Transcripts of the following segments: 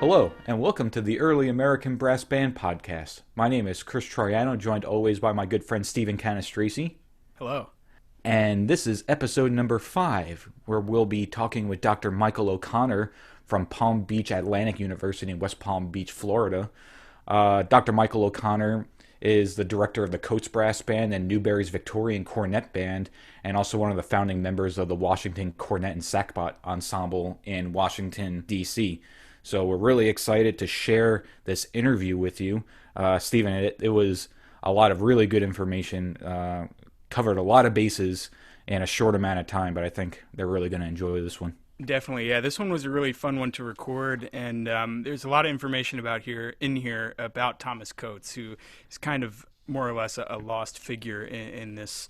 Hello, and welcome to the Early American Brass Band Podcast. My name is Chris Troiano, joined always by my good friend Stephen Canastresi. Hello. And this is episode number 5, where we'll be talking with Dr. Michael O'Connor from Palm Beach Atlantic University in West Palm Beach, Florida. Dr. Michael O'Connor is the director of the Coates Brass Band and Newberry's Victorian Cornet Band, and also one of the founding members of the Washington Cornet and Sackbut Ensemble in Washington, D.C., so we're really excited to share this interview with you. Stephen, it was a lot of really good information, covered a lot of bases in a short amount of time, but I think they're really going to enjoy this one. Definitely, yeah. This one was a really fun one to record, and there's a lot of information in here about Thomas Coates, who is kind of more or less a lost figure in this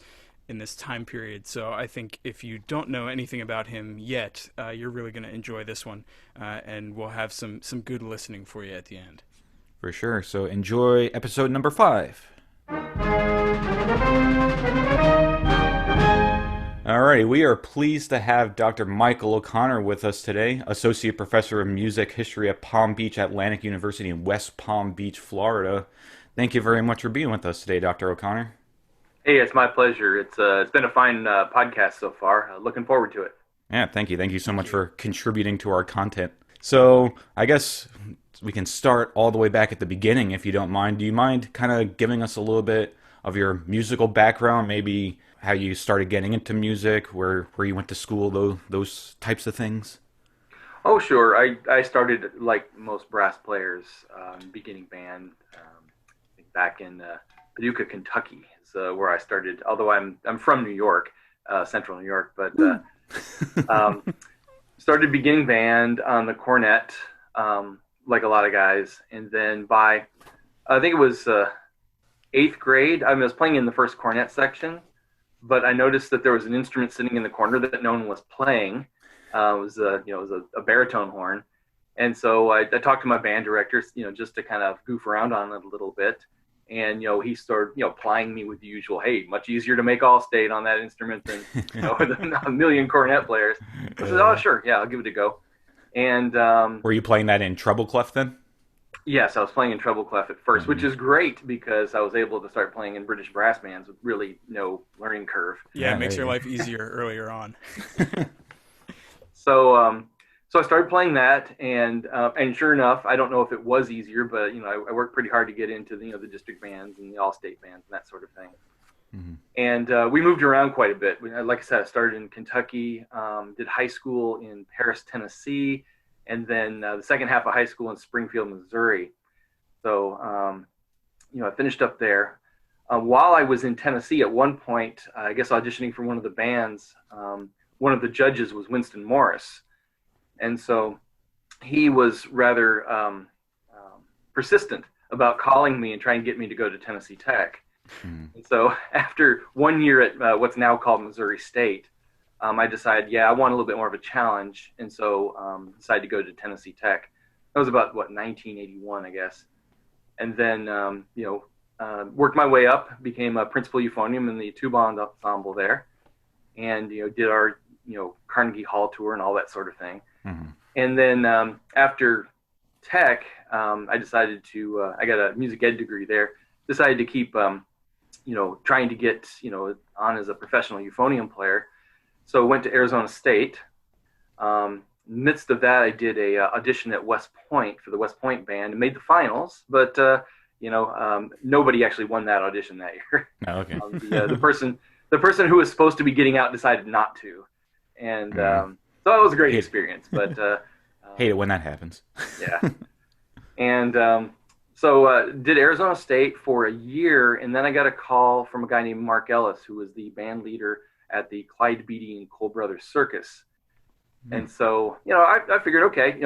time period. So I think if you don't know anything about him yet, you're really going to enjoy this one, and we'll have some good listening for you at the end. For sure. So enjoy episode number 5. Alrighty, we are pleased to have Dr. Michael O'Connor with us today, Associate Professor of Music History at Palm Beach Atlantic University in West Palm Beach, Florida. Thank you very much for being with us today, Dr. O'Connor. Hey, it's my pleasure. It's been a fine podcast so far. Looking forward to it. Yeah, thank you. Thank you so much for contributing to our content. So I guess we can start all the way back at the beginning, if you don't mind. Do you mind kind of giving us a little bit of your musical background, maybe how you started getting into music, where you went to school, those types of things? Oh, sure. I started, like most brass players, beginning band back in Paducah, Kentucky. Where I started, although I'm from New York, central New York, but started beginning band on the cornet, like a lot of guys, and then by I think it was 8th grade, I was playing in the first cornet section, but I noticed that there was an instrument sitting in the corner that no one was playing. It was a baritone horn, and so I talked to my band director, just to kind of goof around on it a little bit. And, he started, plying me with the usual, hey, much easier to make all state on that instrument than, than a million cornet players. I said, oh, sure. Yeah, I'll give it a go. And were you playing that in treble clef then? Yes, I was playing in treble clef at first, which is great because I was able to start playing in British brass bands with really no learning curve. Yeah, it makes your life easier earlier on. So I started playing that, and sure enough, I don't know if it was easier, but I worked pretty hard to get into the district bands and the all-state bands and that sort of thing. Mm-hmm. And we moved around quite a bit. Like I said, I started in Kentucky, did high school in Paris, Tennessee, and then the second half of high school in Springfield, Missouri. So I finished up there. While I was in Tennessee, at one point, I guess auditioning for one of the bands, one of the judges was Winston Morris. And so he was rather persistent about calling me and trying to get me to go to Tennessee Tech. And so after 1 year at what's now called Missouri State, I decided, I want a little bit more of a challenge. And so decided to go to Tennessee Tech. That was about, 1981, I guess. And then, worked my way up, became a principal euphonium in the tuba ensemble there. And, did our, Carnegie Hall tour and all that sort of thing. Mm-hmm. And then after Tech, I decided to, I got a music ed degree there, decided to keep, trying to get, on as a professional euphonium player. So went to Arizona State. Midst of that, I did a audition at West Point for the West Point band and made the finals, but, nobody actually won that audition that year. Oh, okay. The person who was supposed to be getting out decided not to. And so it was a great experience, but hate it when that happens. Yeah. And so did Arizona State for a year, and then I got a call from a guy named Mark Ellis, who was the band leader at the Clyde Beatty and Cole Brothers Circus. And so, I figured, okay,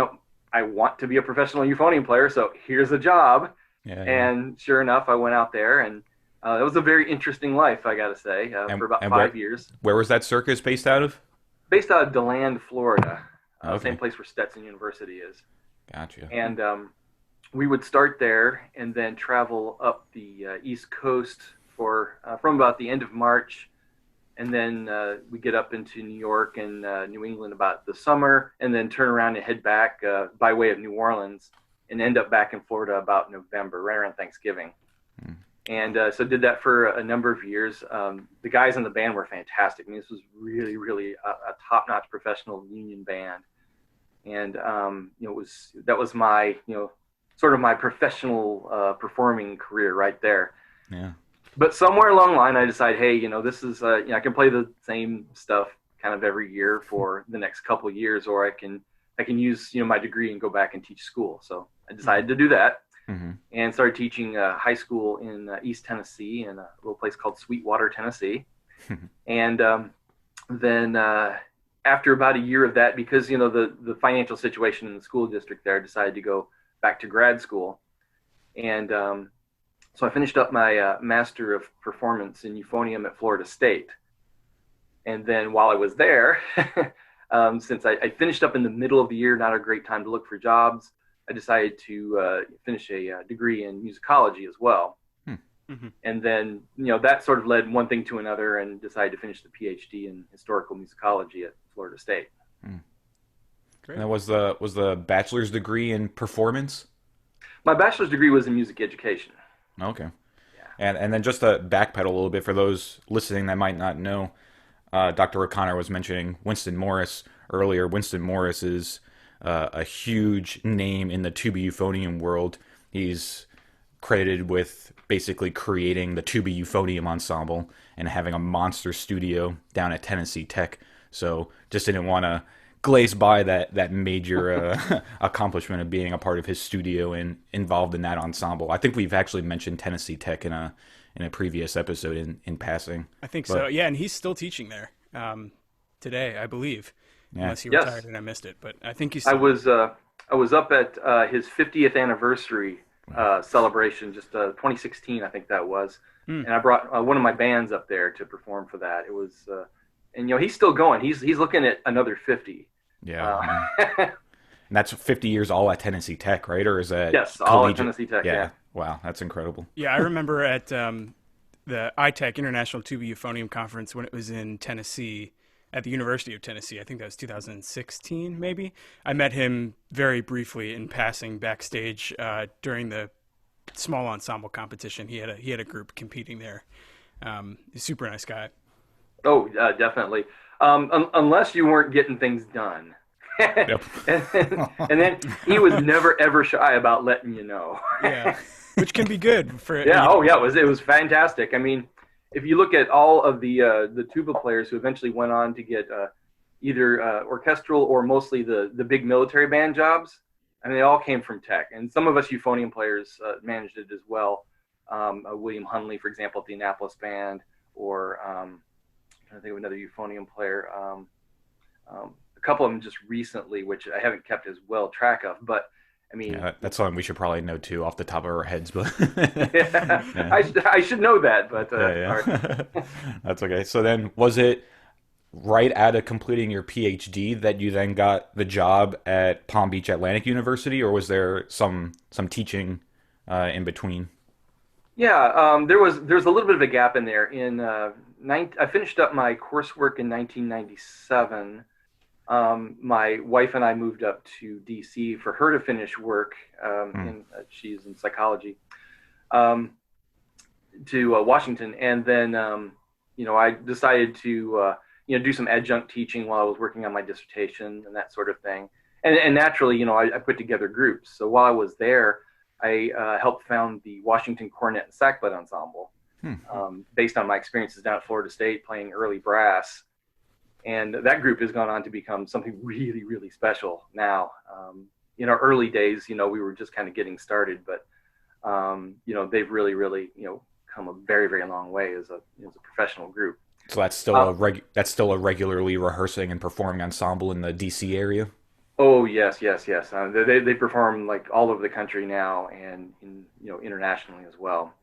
I want to be a professional euphonium player, so here's a job. Yeah. And sure enough, I went out there, and it was a very interesting life, I got to say, for about 5 years. Where was that circus based out of? Based out of DeLand, Florida, Okay. Same place where Stetson University is. Gotcha. And we would start there and then travel up the East Coast for from about the end of March and then we get up into New York and New England about the summer, and then turn around and head back by way of New Orleans, and end up back in Florida about November, right around Thanksgiving. And so did that for a number of years. The guys in the band were fantastic. I mean, this was really, really a top-notch professional union band. And, that was my, sort of my professional performing career right there. Yeah. But somewhere along the line, I decided, hey, this is, I can play the same stuff kind of every year for the next couple of years, or I can use, my degree and go back and teach school. So I decided to do that. And started teaching high school in East Tennessee, in a little place called Sweetwater, Tennessee. And then after about a year of that, because the financial situation in the school district there, I decided to go back to grad school. And so I finished up my Master of Performance in Euphonium at Florida State. And then while I was there, since I finished up in the middle of the year, not a great time to look for jobs, I decided to finish a degree in musicology as well. And then, that sort of led one thing to another, and decided to finish the PhD in historical musicology at Florida State. Great. And was the bachelor's degree in performance? My bachelor's degree was in music education. Okay. Yeah. And then just to backpedal a little bit for those listening that might not know, Dr. O'Connor was mentioning Winston Morris earlier. Winston Morris is a huge name in the tuba euphonium world. He's credited with basically creating the tuba euphonium ensemble and having a monster studio down at Tennessee Tech. So just didn't want to glaze by that major accomplishment of being a part of his studio and involved in that ensemble. I think we've actually mentioned Tennessee Tech in a previous episode in passing. I think so. Yeah, and he's still teaching there today, I believe. Yeah. Unless he retired and I missed it, but I think he's still... I was up at his 50th anniversary celebration, just 2016, I think that was. And I brought one of my bands up there to perform for that. It was, and he's still going. He's looking at another 50. Yeah. And that's 50 years all at Tennessee Tech, right? Or is that yes, all at Tennessee Tech? Yeah. Wow, that's incredible. Yeah, I remember at the ITEC International Tuba Euphonium Conference when it was in Tennessee. At the University of Tennessee, I think that was 2016, maybe. I met him very briefly in passing backstage during the small ensemble competition. He had a group competing there. He's a super nice guy. Oh, definitely. Unless you weren't getting things done. Yep. and then he was never ever shy about letting you know. Yeah, which can be good for. Yeah. Oh, yeah. It was fantastic. I mean, if you look at all of the tuba players who eventually went on to get either orchestral or mostly the big military band jobs, I mean, they all came from Tech. And some of us euphonium players managed it as well. William Hunley, for example, at the Annapolis Band, or I'm trying to think of another euphonium player. A couple of them just recently, which I haven't kept as well track of, but I mean, yeah, that's something we should probably know too off the top of our heads, but yeah. I should know that, but yeah. All right. That's okay. So then, was it right out of completing your PhD that you then got the job at Palm Beach Atlantic University, or was there some teaching in between? Yeah, there's a little bit of a gap in there. I finished up my coursework in 1997. My wife and I moved up to DC for her to finish work. She's in psychology, to Washington. And then, I decided to, do some adjunct teaching while I was working on my dissertation and that sort of thing. And naturally, I put together groups. So while I was there, I helped found the Washington Cornet and Sackbut Ensemble, based on my experiences down at Florida State playing early brass. And that group has gone on to become something really, really special now. In our early days, we were just kind of getting started, but, they've really, really, come a very, very long way as a professional group. So that's still a regularly rehearsing and performing ensemble in the DC area? Oh, yes. They perform like all over the country now, and internationally as well.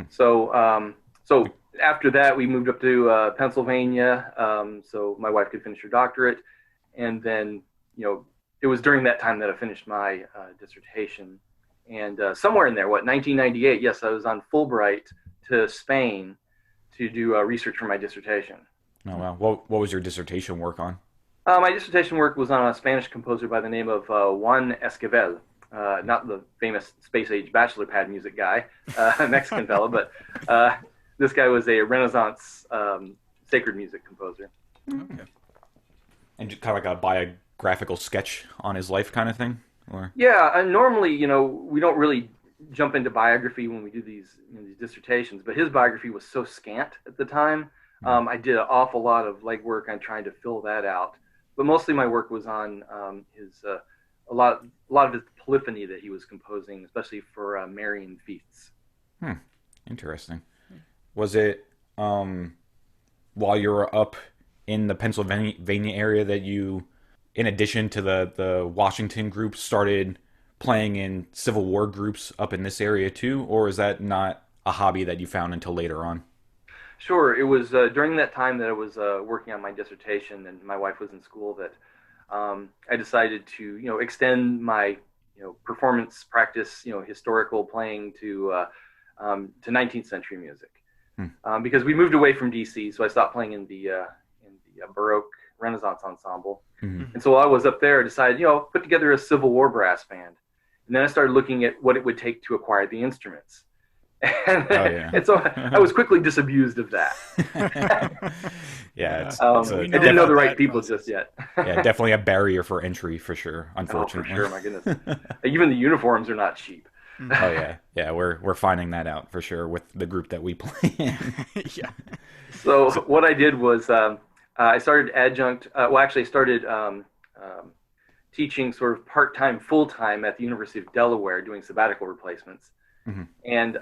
So after that, we moved up to Pennsylvania, so my wife could finish her doctorate. And then, it was during that time that I finished my dissertation. And somewhere in there, 1998, yes, I was on Fulbright to Spain to do research for my dissertation. Oh wow. What was your dissertation work on? My dissertation work was on a Spanish composer by the name of Juan Esquivel, not the famous space age bachelor pad music guy, Mexican fellow, but this guy was a Renaissance sacred music composer. Okay. And just kind of like a biographical sketch on his life kind of thing? Or Yeah, and normally, we don't really jump into biography when we do these dissertations, but his biography was so scant at the time. I did an awful lot of legwork on trying to fill that out, but mostly my work was on his a lot of his polyphony that he was composing, especially for Marian feasts. Interesting. Was it while you were up in the Pennsylvania area that you, in addition to the Washington group, started playing in Civil War groups up in this area too, or is that not a hobby that you found until later on? Sure, it was during that time that I was working on my dissertation and my wife was in school that I decided to extend my performance practice, historical playing to 19th century music, because we moved away from DC, so I stopped playing in the Baroque Renaissance ensemble. And so while I was up there, I decided, put together a Civil War brass band. And then I started looking at what it would take to acquire the instruments. And so I was quickly disabused of that. Yeah, I didn't know the right people just yet. Yeah, definitely a barrier for entry for sure, unfortunately. Oh, for sure, my goodness. Even the uniforms are not cheap. Oh yeah, we're finding that out for sure with the group that we play in. Yeah. So what I did was I started adjunct. I started teaching sort of part-time, full-time at the University of Delaware, doing sabbatical replacements. And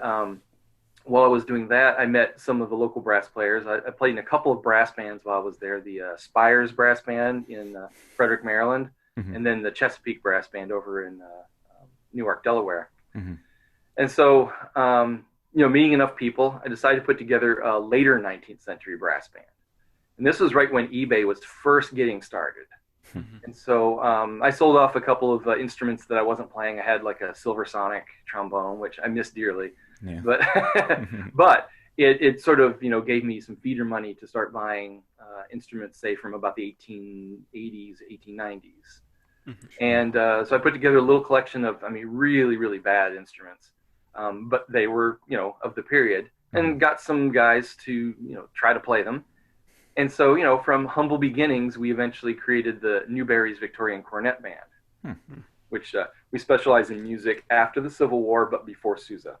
while I was doing that, I met some of the local brass players. I played in a couple of brass bands while I was there. The Spires Brass Band in Frederick, Maryland, and then the Chesapeake Brass Band over in Newark, Delaware. And so, meeting enough people, I decided to put together a later 19th century brass band. And this was right when eBay was first getting started. And so I sold off a couple of instruments that I wasn't playing. I had like a Silver Sonic trombone, which I miss dearly. Yeah. But it sort of gave me some feeder money to start buying instruments, say from about the 1880s, 1890s. And so I put together a little collection of, really, really bad instruments, but they were of the period, and got some guys to try to play them. And so, from humble beginnings, we eventually created the Newberry's Victorian Cornet Band, which we specialize in music after the Civil War, but before Sousa.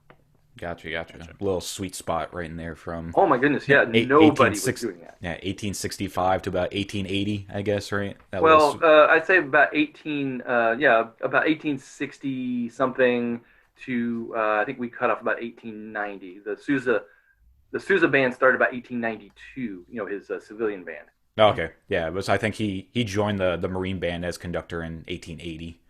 Gotcha. A little sweet spot right in there from... Oh, my goodness, yeah. Nobody was doing that. Yeah, 1865 to about 1880, I guess, right? I'd say about 1860-something to, I think we cut off about 1890. The Sousa band started about 1892, his civilian band. Oh, okay. Yeah, I think he joined the Marine Band as conductor in 1880,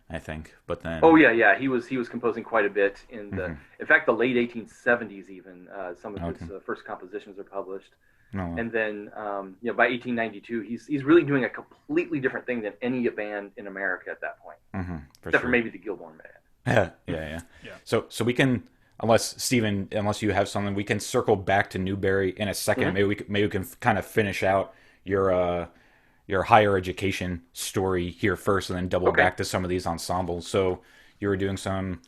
I think. But then... Oh, yeah. He was composing quite a bit in fact, the late 1870s even. Some of his first compositions are published. And then, by 1892, he's really doing a completely different thing than any band in America at that point. Except for maybe the Gilmore Band. Yeah. So we can... Unless you have something, we can circle back to Newberry in a second. Maybe we can kind of finish out your higher education story here first, and then double back to some of these ensembles. So you were doing some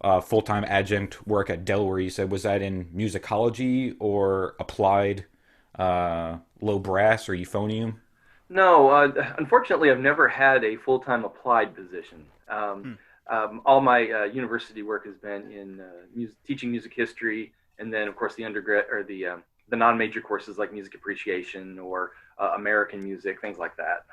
full-time adjunct work at Delaware. You said, was that in musicology or applied low brass or euphonium? No, unfortunately, I've never had a full-time applied position. All my university work has been in teaching music history, and then of course the undergrad or the non-major courses like music appreciation or American music, things like that.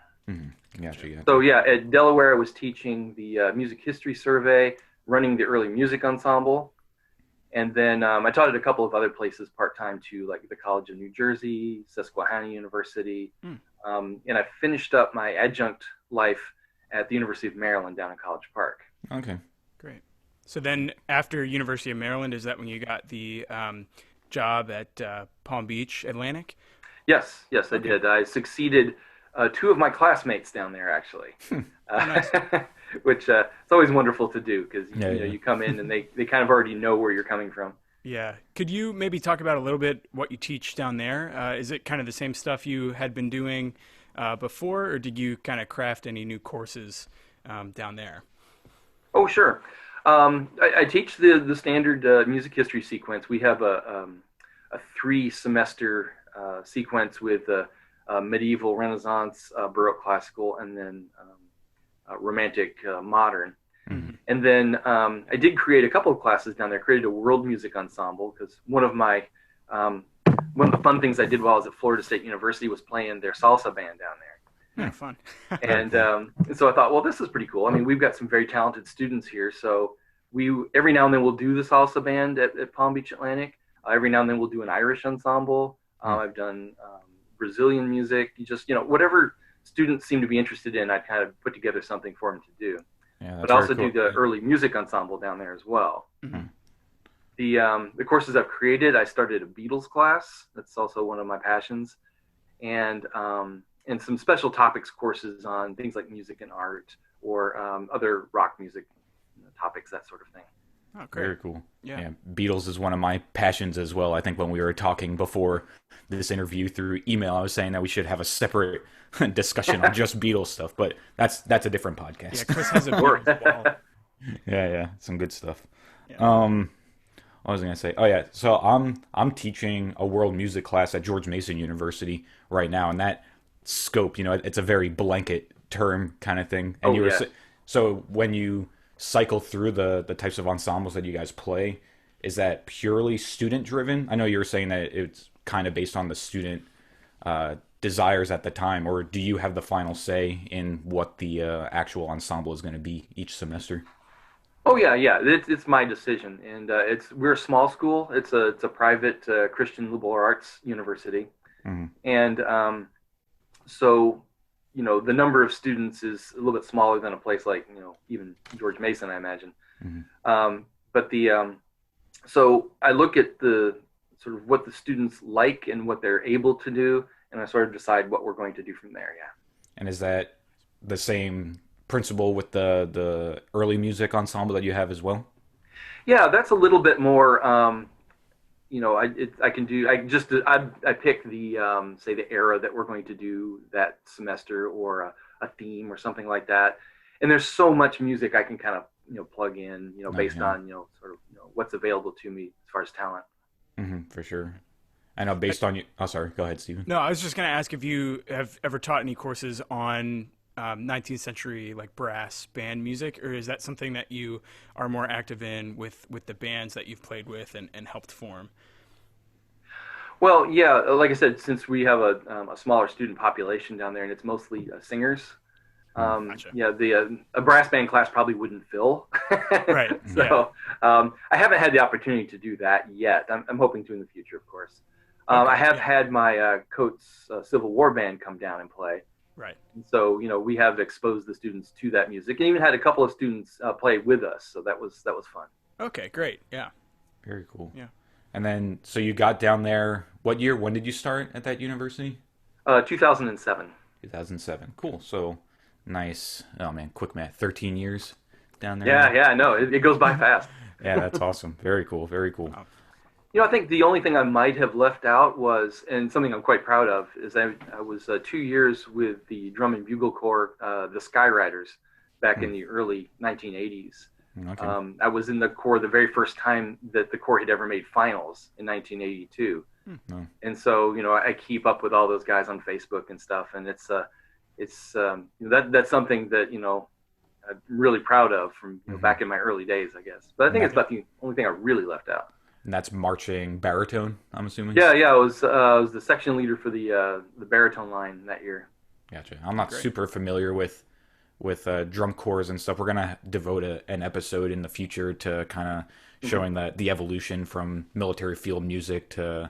Gotcha. So yeah, at Delaware I was teaching the music history survey, running the early music ensemble, and then I taught at a couple of other places part-time too, like the College of New Jersey, Susquehanna University, and I finished up my adjunct life at the University of Maryland down in College Park. Okay, great. So then after University of Maryland, is that when you got the job at Palm Beach Atlantic? Yes, I did. I succeeded two of my classmates down there, actually, Nice. which it's always wonderful to do because you come in and they kind of already know where you're coming from. Yeah. Could you maybe talk about a little bit what you teach down there? Is it kind of the same stuff you had been doing before, or did you kind of craft any new courses down there? Oh, sure. I teach the standard music history sequence. We have a 3 semester sequence with medieval, Renaissance, Baroque, classical, and then romantic, modern. Mm-hmm. And then I did create a couple of classes down there. Created a world music ensemble because one of the fun things I did while I was at Florida State University was playing their salsa band down there. Yeah, fun. And so I thought, well, this is pretty cool. I mean, we've got some very talented students here. So we every now and then we'll do the salsa band at Palm Beach Atlantic. Every now and then we'll do an Irish ensemble. I've done Brazilian music. Whatever students seem to be interested in, I kind of put together something for them to do. Yeah, But I also do the early music ensemble down there as well. Mm-hmm. The courses I've created, I started a Beatles class. That's also one of my passions. And some special topics courses on things like music and art or other rock music topics, that sort of thing. Oh, great. Very cool. Yeah. Beatles is one of my passions as well. I think when we were talking before this interview through email, I was saying that we should have a separate discussion on just Beatles stuff, but that's a different podcast. Yeah, Chris has a Beatles wall. Yeah, some good stuff. Yeah. What was I gonna say? Oh yeah, so I'm teaching a world music class at George Mason University right now, and that scope, it's a very blanket term kind of thing. And so when you cycle through the types of ensembles that you guys play, is that purely student driven? I know you were saying that it's kind of based on the student desires at the time, or do you have the final say in what the actual ensemble is going to be each semester? Oh yeah. It's my decision, and we're a small school. It's a private Christian liberal arts university, Mm-hmm. and so the number of students is a little bit smaller than a place like even George Mason, I imagine. Mm-hmm. But so I look at the sort of what the students like and what they're able to do, and I sort of decide what we're going to do from there. Yeah. And is that the same principle with the early music ensemble that you have as well? Yeah, that's a little bit more. I can do. I pick the say the era that we're going to do that semester, or a theme or something like that. And there's so much music I can kind of plug in based on sort of what's available to me as far as talent. Mm-hmm, for sure. I know based on you. Oh, sorry. Go ahead, Stephen. No, I was just going to ask if you have ever taught any courses on 19th century like brass band music, or is that something that you are more active in with the bands that you've played with and helped form? Well, yeah, like I said, since we have a smaller student population down there, and it's mostly singers. Gotcha. Yeah, a brass band class probably wouldn't fill. Right. So I haven't had the opportunity to do that yet. I'm hoping to in the future, of course. I have had my Coates Civil War band come down and play. Right. And so we have exposed the students to that music, and even had a couple of students play with us. So that was fun. Okay, great. Yeah. Very cool. Yeah. And then, so you got down there. What year? When did you start at that university? 2007. 2007. Cool. So nice. Oh man, quick math. 13 years down there. Yeah, I know. It goes by fast. Yeah, that's awesome. Very cool. Very cool. Wow. I think the only thing I might have left out was, and something I'm quite proud of, is I was 2 years with the Drum and Bugle Corps, the Skyriders, back in the early 1980s. Okay. I was in the Corps the very first time that the Corps had ever made finals in 1982. No. And so, I keep up with all those guys on Facebook and stuff, and it's that's something that I'm really proud of from back in my early days, I guess. But I think it's about the only thing I really left out. And that's marching baritone, I'm assuming? Yeah, I was the section leader for the baritone line that year. Gotcha. I'm not super familiar with drum corps and stuff. We're gonna devote an episode in the future to kind of showing the evolution from military field music to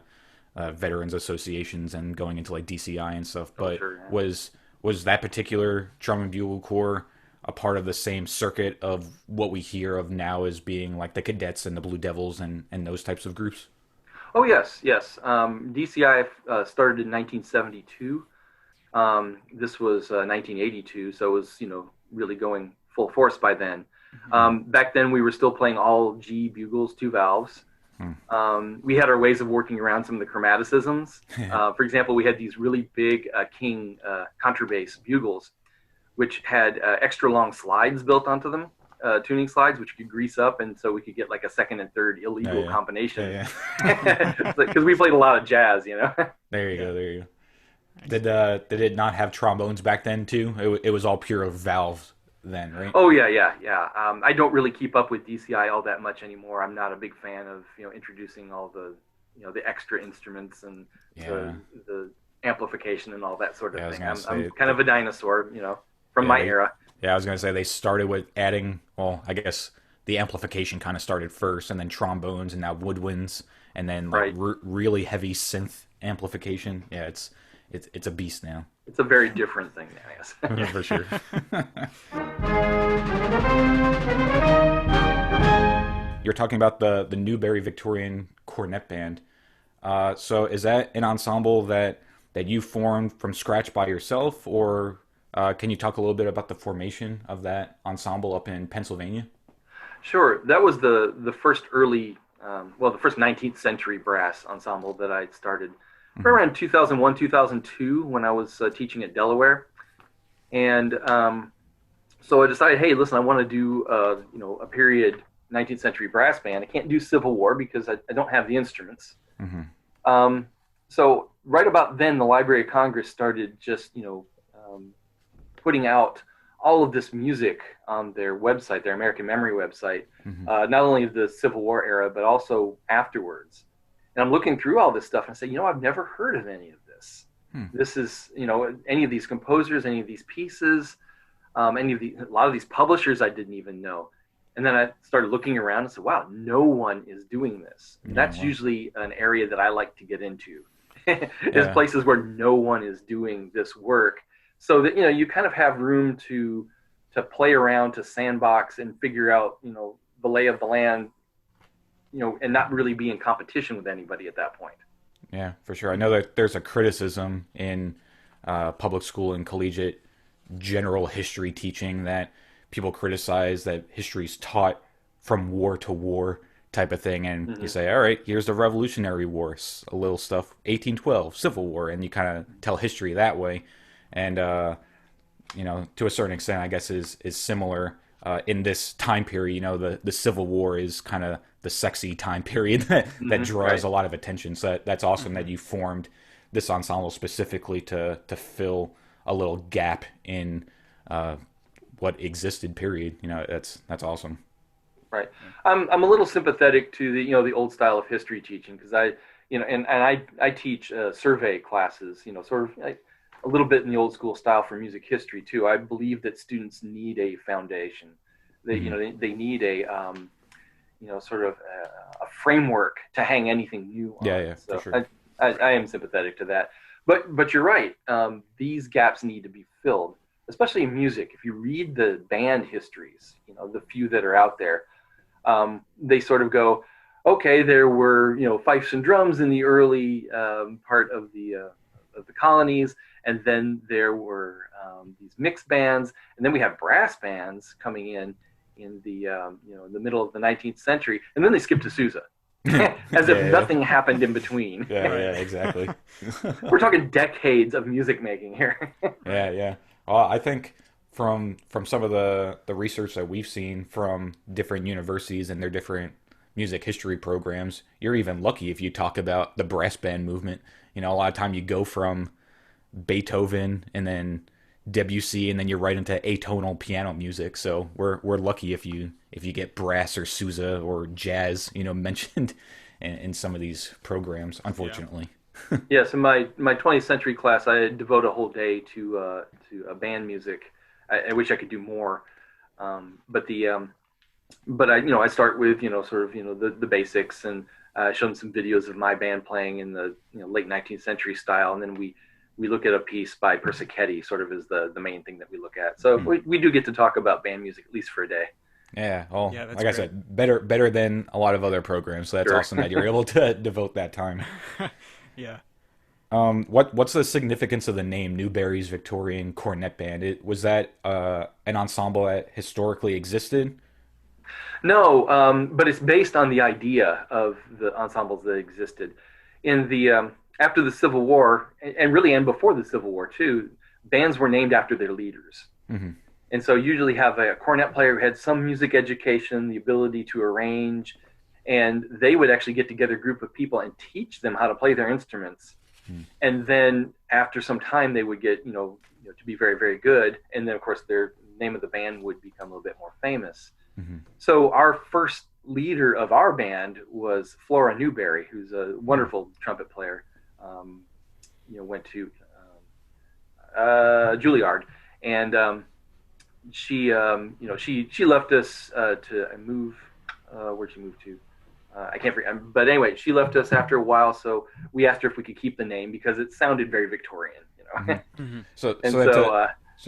veterans associations and going into like DCI and stuff. But sure, yeah. Was that particular drum and bugle corps a part of the same circuit of what we hear of now as being like the cadets and the Blue Devils and those types of groups? Oh yes. DCI started in 1972. This was 1982, so it was really going full force by then. Back then we were still playing all G bugles, 2 valves, We had our ways of working around some of the chromaticisms. For example, we had these really big King contrabass bugles, which had extra long slides built onto them, tuning slides, which you could grease up, and so we could get like a second and third illegal combination. Because we played a lot of jazz, you know. There you go. There you go. Did it not have trombones back then too? It was all pure valves then, right? Oh yeah. I don't really keep up with DCI all that much anymore. I'm not a big fan of introducing all the the extra instruments and the amplification and all that sort of thing. I'm kind of a dinosaur, from my era. Yeah, I was gonna say they started with adding. Well, I guess the amplification kind of started first, and then trombones, and now woodwinds, and then like really heavy synth amplification. Yeah, it's a beast now. It's a very different thing now, yes. For sure. You're talking about the Newberry Victorian Cornet band. So is that an ensemble that you formed from scratch by yourself, or can you talk a little bit about the formation of that ensemble up in Pennsylvania? Sure. That was the first early, the first 19th century brass ensemble that I started around 2001, 2002 when I was teaching at Delaware. And so I decided, hey, listen, I want to do, a period 19th century brass band. I can't do Civil War because I don't have the instruments. So right about then, the Library of Congress started just, putting out all of this music on their website, their American Memory website, not only of the Civil War era, but also afterwards. And I'm looking through all this stuff and I say, I've never heard of any of this. This is, any of these composers, any of these pieces, a lot of these publishers I didn't even know. And then I started looking around and said, wow, no one is doing this. And that's usually an area that I like to get into, is places where no one is doing this work. So that, you kind of have room to play around, to sandbox and figure out, the lay of the land, and not really be in competition with anybody at that point. Yeah, for sure. I know that there's a criticism in public school and collegiate general history teaching that people criticize that history's taught from war to war type of thing. And you say, all right, here's the Revolutionary War, a little stuff, 1812, Civil War, and you kind of tell history that way. And, to a certain extent, I guess is similar in this time period. The Civil War is kind of the sexy time period that draws a lot of attention. So that's awesome that you formed this ensemble specifically to fill a little gap in what existed period. That's awesome. Right. I'm a little sympathetic to the old style of history teaching, because I teach survey classes, sort of like a little bit in the old school style for music history too. I believe that students need a foundation. They they need a sort of a framework to hang anything new on. Yeah, so for sure. I am sympathetic to that. But you're right. These gaps need to be filled, especially in music. If you read the band histories, the few that are out there, they sort of go, okay, there were fifes and drums in the early part of the colonies, and then there were these mixed bands, and then we have brass bands coming in the in the middle of the 19th century, and then they skip to Sousa. As if nothing happened in between. Yeah, exactly. We're talking decades of music making here. Yeah. Well, I think from some of the research that we've seen from different universities and their different music history programs, you're even lucky if you talk about the brass band movement. A lot of time you go from Beethoven and then Debussy, and then you're right into atonal piano music. So we're lucky if you get brass or Sousa or jazz, mentioned in some of these programs. Unfortunately. Yes, in my 20th century class, I devote a whole day to band music. I wish I could do more, but I start with sort of the basics, and show them some videos of my band playing in the late 19th century style, and then we look at a piece by Persichetti, sort of as the main thing that we look at. So we do get to talk about band music at least for a day. Yeah, well, like great. I said, better than a lot of other programs. So that's awesome that you're able to devote that time. Yeah. What's the significance of the name Newberry's Victorian Cornet Band? Was that an ensemble that historically existed? No, but it's based on the idea of the ensembles that existed in the after the Civil War, and really and before the Civil War too. Bands were named after their leaders, and so usually have a cornet player who had some music education, the ability to arrange, and they would actually get together a group of people and teach them how to play their instruments. And then after some time, they would get to be very, very good, and then of course their name of the band would become a little bit more famous. So our first leader of our band was Flora Newberry, who's a wonderful trumpet player. Went to Juilliard, and she left us to move. Where'd she move to? I can't forget. But anyway, she left us after a while, so we asked her if we could keep the name because it sounded very Victorian, So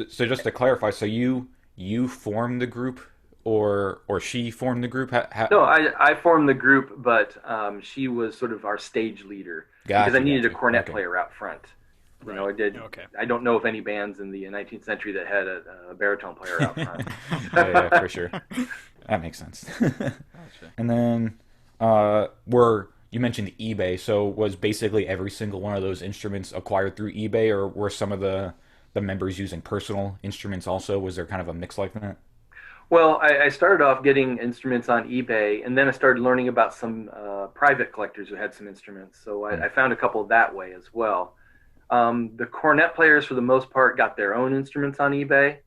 just to clarify, so you formed the group, or she formed the group? No, I formed the group, but she was sort of our stage leader because I needed a cornet player out front. I don't know of any bands in the 19th century that had a baritone player out front. yeah, for sure. That makes sense. Gotcha. And then you mentioned eBay, so was basically every single one of those instruments acquired through eBay, or were some of the members using personal instruments also? Was there kind of a mix like that? Well, I started off getting instruments on eBay, and then I started learning about some private collectors who had some instruments. So I found a couple that way as well. The cornet players, for the most part, got their own instruments on eBay,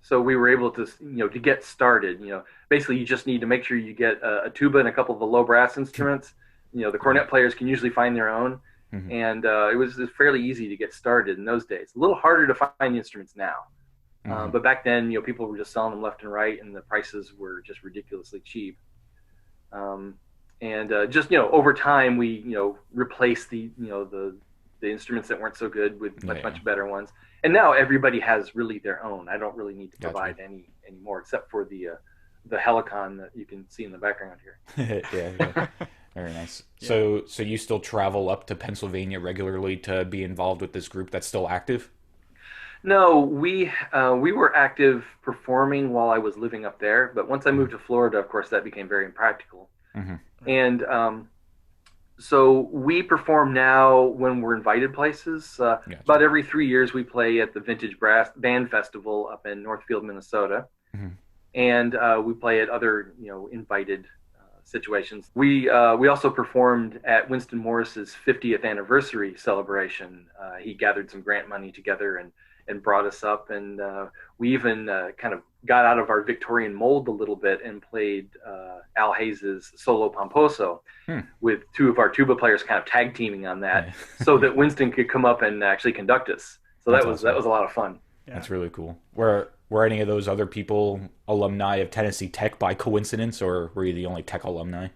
so we were able to, to get started. Basically, you just need to make sure you get a tuba and a couple of the low brass instruments. The cornet players can usually find their own, and it was fairly easy to get started in those days. A little harder to find the instruments now, but back then, people were just selling them left and right, and the prices were just ridiculously cheap. Just over time, we replaced the instruments that weren't so good with much better ones. And now everybody has really their own. I don't really need to provide any more, except for the Helicon that you can see in the background here. yeah. Very nice. Yeah. So you still travel up to Pennsylvania regularly to be involved with this group that's still active? No, we were active performing while I was living up there, but once I moved to Florida, of course, that became very impractical. And so we perform now when we're invited places. About every 3 years, we play at the Vintage Brass Band Festival up in Northfield, Minnesota, and we play at other invited situations. We also performed at Winston Morris's 50th anniversary celebration. He gathered some grant money together and brought us up, and we even kind of got out of our Victorian mold a little bit and played Al Hayes's Solo Pomposo with two of our tuba players kind of tag teaming on that, so that Winston could come up and actually conduct us. So that was a lot of fun. Yeah. That's really cool. Were any of those other people alumni of Tennessee Tech by coincidence, or were you the only Tech alumni?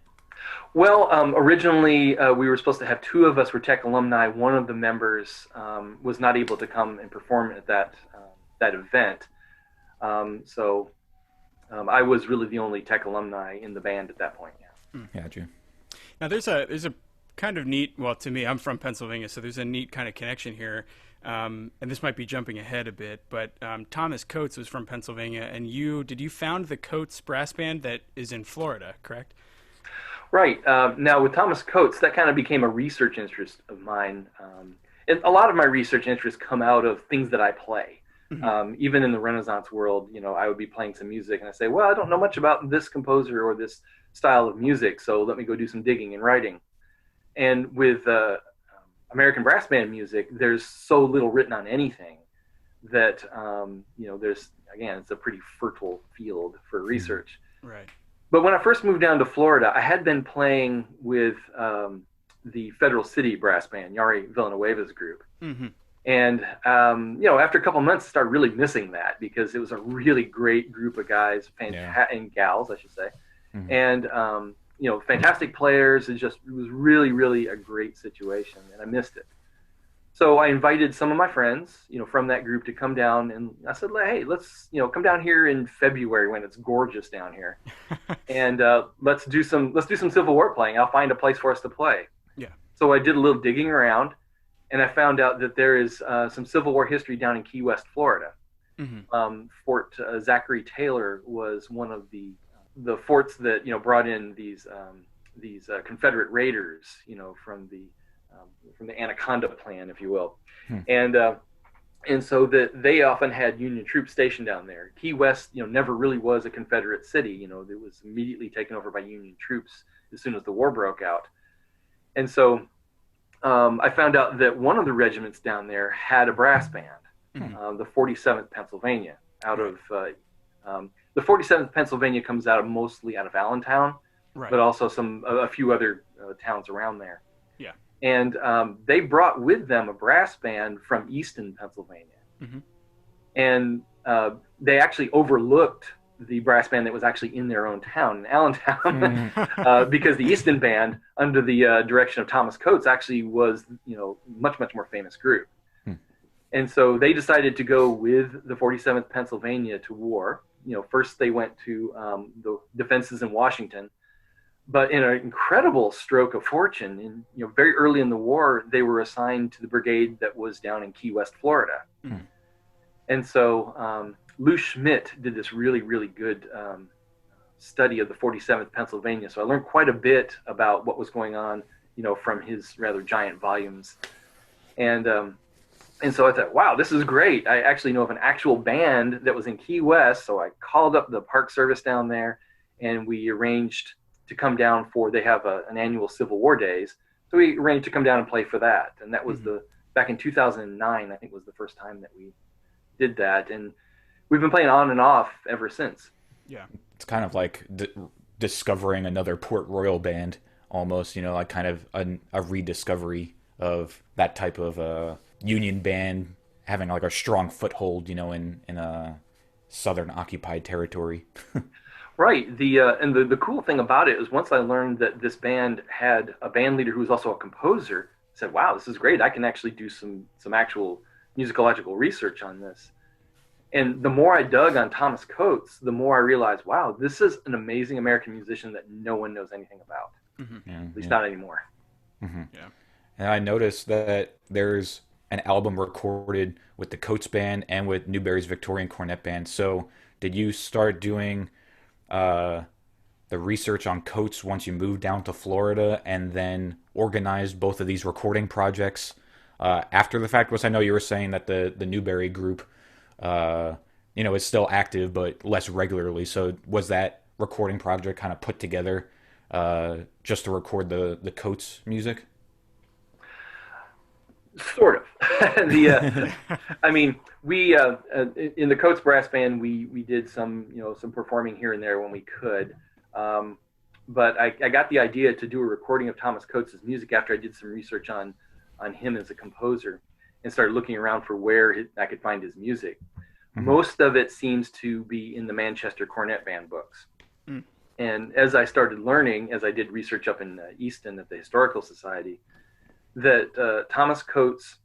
Well, originally we were supposed to have two of us were Tech alumni. One of the members was not able to come and perform at that event. So I was really the only Tech alumni in the band at that point. Yeah. Gotcha. Now there's a kind of neat. Well, to me, I'm from Pennsylvania, so there's a neat kind of connection here. And this might be jumping ahead a bit, but Thomas Coates was from Pennsylvania, and did you found the Coates brass band that is in Florida, correct? Right. Now with Thomas Coates, that kind of became a research interest of mine. And a lot of my research interests come out of things that I play. Even in the Renaissance world, I would be playing some music and I say, well, I don't know much about this composer or this style of music, so let me go do some digging and writing. And with American brass band music, there's so little written on anything that, it's a pretty fertile field for research. Right. But when I first moved down to Florida, I had been playing with the Federal City Brass Band, Yari Villanueva's group. And, after a couple of months, I started really missing that because it was a really great group of guys, and gals, I should say. And, fantastic players. It was really, really a great situation, and I missed it. So I invited some of my friends, from that group to come down, and I said, hey, let's, come down here in February when it's gorgeous down here, and let's do some Civil War playing. I'll find a place for us to play. Yeah. So I did a little digging around, and I found out that there is some Civil War history down in Key West, Florida. Fort Zachary Taylor was one of the forts that brought in these Confederate raiders, from the Anaconda Plan, if you will, and so that they often had Union troops stationed down there. Key West, never really was a Confederate city. It was immediately taken over by Union troops as soon as the war broke out. And so I found out that one of the regiments down there had a brass band, the 47th Pennsylvania. The 47th Pennsylvania comes mostly out of Allentown, but also a few other towns around there. Yeah. And they brought with them a brass band from Easton, Pennsylvania. And they actually overlooked the brass band that was actually in their own town, in Allentown, because the Easton Band, under the direction of Thomas Coates, actually was, much, much more famous group. And so they decided to go with the 47th Pennsylvania to war. First they went to the defenses in Washington, but in an incredible stroke of fortune, very early in the war, they were assigned to the brigade that was down in Key West, Florida. And so Lou Schmidt did this really, really good study of the 47th Pennsylvania. So I learned quite a bit about what was going on, from his rather giant volumes. And so I thought, wow, this is great. I actually know of an actual band that was in Key West. So I called up the Park Service down there, and we arranged to come down they have an annual Civil War days. So we arranged to come down and play for that. And that was back in 2009, I think was the first time that we did that. And we've been playing on and off ever since. Yeah. It's kind of like discovering another Port Royal band almost, like kind of a rediscovery of that type of Union band having like a strong foothold, in a southern occupied territory. Right. The cool thing about it is once I learned that this band had a band leader who was also a composer, I said, wow, this is great. I can actually do some actual musicological research on this. And the more I dug on Thomas Coates, the more I realized, wow, this is an amazing American musician that no one knows anything about. At least not anymore. Yeah. And I noticed that there's an album recorded with the Coates Band and with Newberry's Victorian Cornet Band. So did you start doing the research on Coates once you moved down to Florida and then organized both of these recording projects after the fact? Because I know you were saying that the Newberry group is still active but less regularly. So was that recording project kind of put together just to record the Coates music? Sort of. I mean, we in the Coates Brass Band, we did some performing here and there when we could. But I got the idea to do a recording of Thomas Coates' music after I did some research on him as a composer and started looking around for where I could find his music. Most of it seems to be in the Manchester Cornet Band books. And as I started learning, as I did research up in Easton at the Historical Society, that Thomas Coates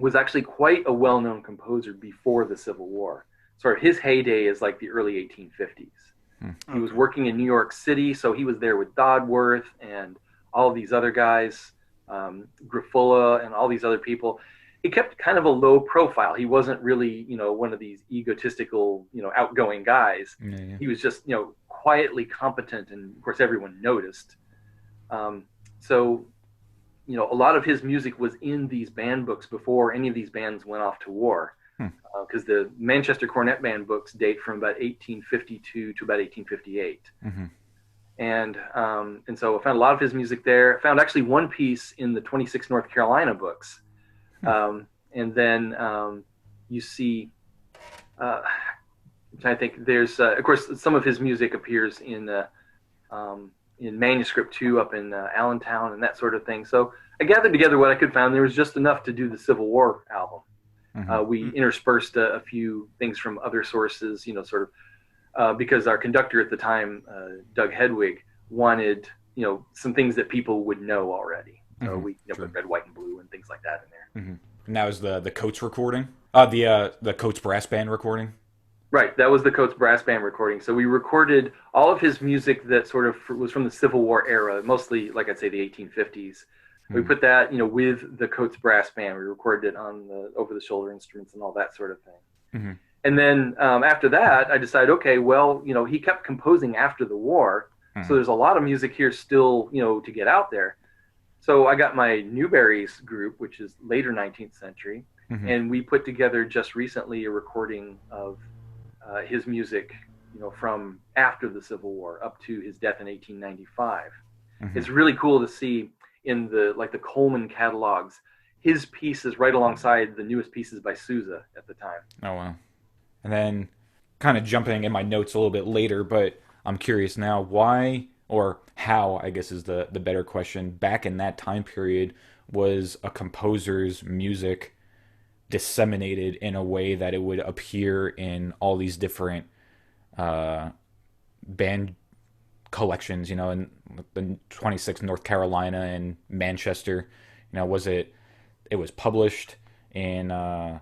was actually quite a well-known composer before the Civil War. Sort of his heyday is like the early 1850s. He was working in New York City, so he was there with Dodworth and all these other guys, Griffulla and all these other people. He kept kind of a low profile. He wasn't really, one of these egotistical, outgoing guys. He was just, quietly competent, and of course everyone noticed. So a lot of his music was in these band books before any of these bands went off to war. Because the Manchester Cornet Band books date from about 1852 to about 1858. And so I found a lot of his music there. I found actually one piece in the 26 North Carolina books. And then you see, I think there's, of course, some of his music appears in manuscript too, up in Allentown and that sort of thing. So I gathered together what I could find. There was just enough to do the Civil War album. We interspersed a few things from other sources, because our conductor at the time, Doug Hedwig, wanted, some things that people would know already. So we put Red, White, and Blue and things like that in there. And that was the Coates recording? The Coates Brass Band recording? Right, that was the Coates Brass Band recording. So we recorded all of his music that sort of was from the Civil War era, mostly, like I'd say, the 1850s. We put that, with the Coates Brass Band. We recorded it on the over-the-shoulder instruments and all that sort of thing. And then after that, I decided, okay, well, he kept composing after the war, so there's a lot of music here still, to get out there. So I got my Newberry's group, which is later 19th century, and we put together just recently a recording of his music, from after the Civil War up to his death in 1895. It's really cool to see in the Coleman catalogs, his pieces right alongside the newest pieces by Sousa at the time. Oh, wow. And then kind of jumping in my notes a little bit later, but I'm curious now, why or how, I guess is the better question, back in that time period was a composer's music disseminated in a way that it would appear in all these different band collections, in the 26th North Carolina and Manchester. Was it was published in a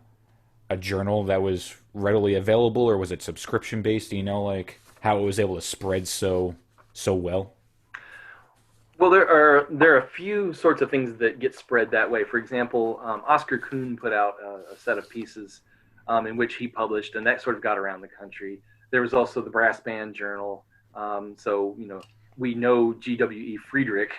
journal that was readily available, or was it subscription based? Do you know how it was able to spread so well? Well, there are a few sorts of things that get spread that way. For example, Oscar Kuhn put out a set of pieces in which he published, and that sort of got around the country. There was also the Brass Band Journal. So we know G.W.E. Friedrich,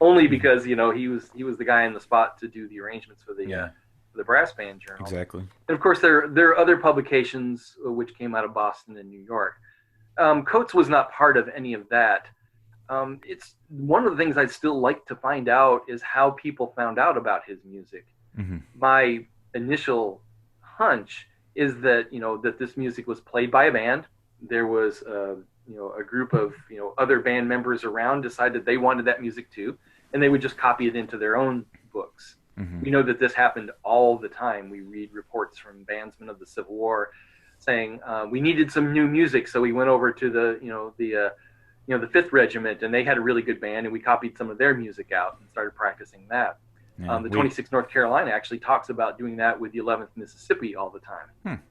only because he was the guy in the spot to do the arrangements for the Brass Band Journal. Exactly. And of course, there are other publications which came out of Boston and New York. Coates was not part of any of that. It's one of the things I'd still like to find out is how people found out about his music. My initial hunch is that that this music was played by a band. There was a group of other band members around decided they wanted that music too, and they would just copy it into their own books. We know that this happened all the time. We read reports from bandsmen of the Civil War saying we needed some new music, so we went over to the 5th Regiment, and they had a really good band, and we copied some of their music out and started practicing that. Yeah, the 26th North Carolina actually talks about doing that with the 11th Mississippi all the time.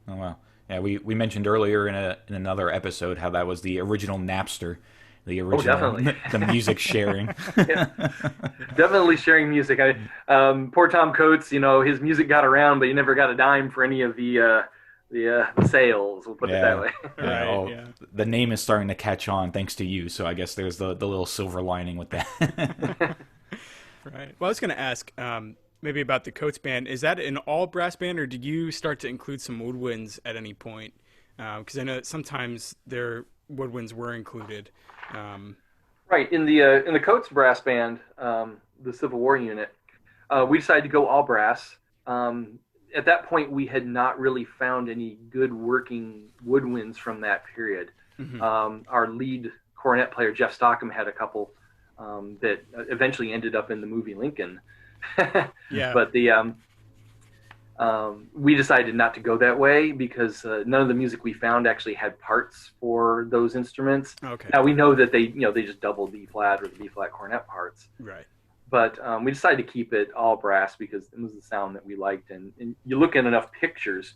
Oh, wow. Yeah, we mentioned earlier in another episode how that was the original Napster, the original the music sharing. Yeah. Definitely sharing music. Poor Tom Coates, his music got around, but he never got a dime for any of the sales. We'll put it that way. Right, the name is starting to catch on thanks to you, so I guess there's the little silver lining with that. Right. Well, I was going to ask maybe about the Coates band. Is that an all brass band, or did you start to include some woodwinds at any point? Because I know that sometimes their woodwinds were included. Right. In the Coates brass band, the Civil War unit, we decided to go all brass. At that point, we had not really found any good working woodwinds from that period. Our lead cornet player, Jeff Stockham, had a couple that eventually ended up in the movie Lincoln. Yeah. But we decided not to go that way because none of the music we found actually had parts for those instruments. Okay. Now we know that they just doubled the E-flat or the B-flat cornet parts. Right. But we decided to keep it all brass because it was the sound that we liked. And you look at enough pictures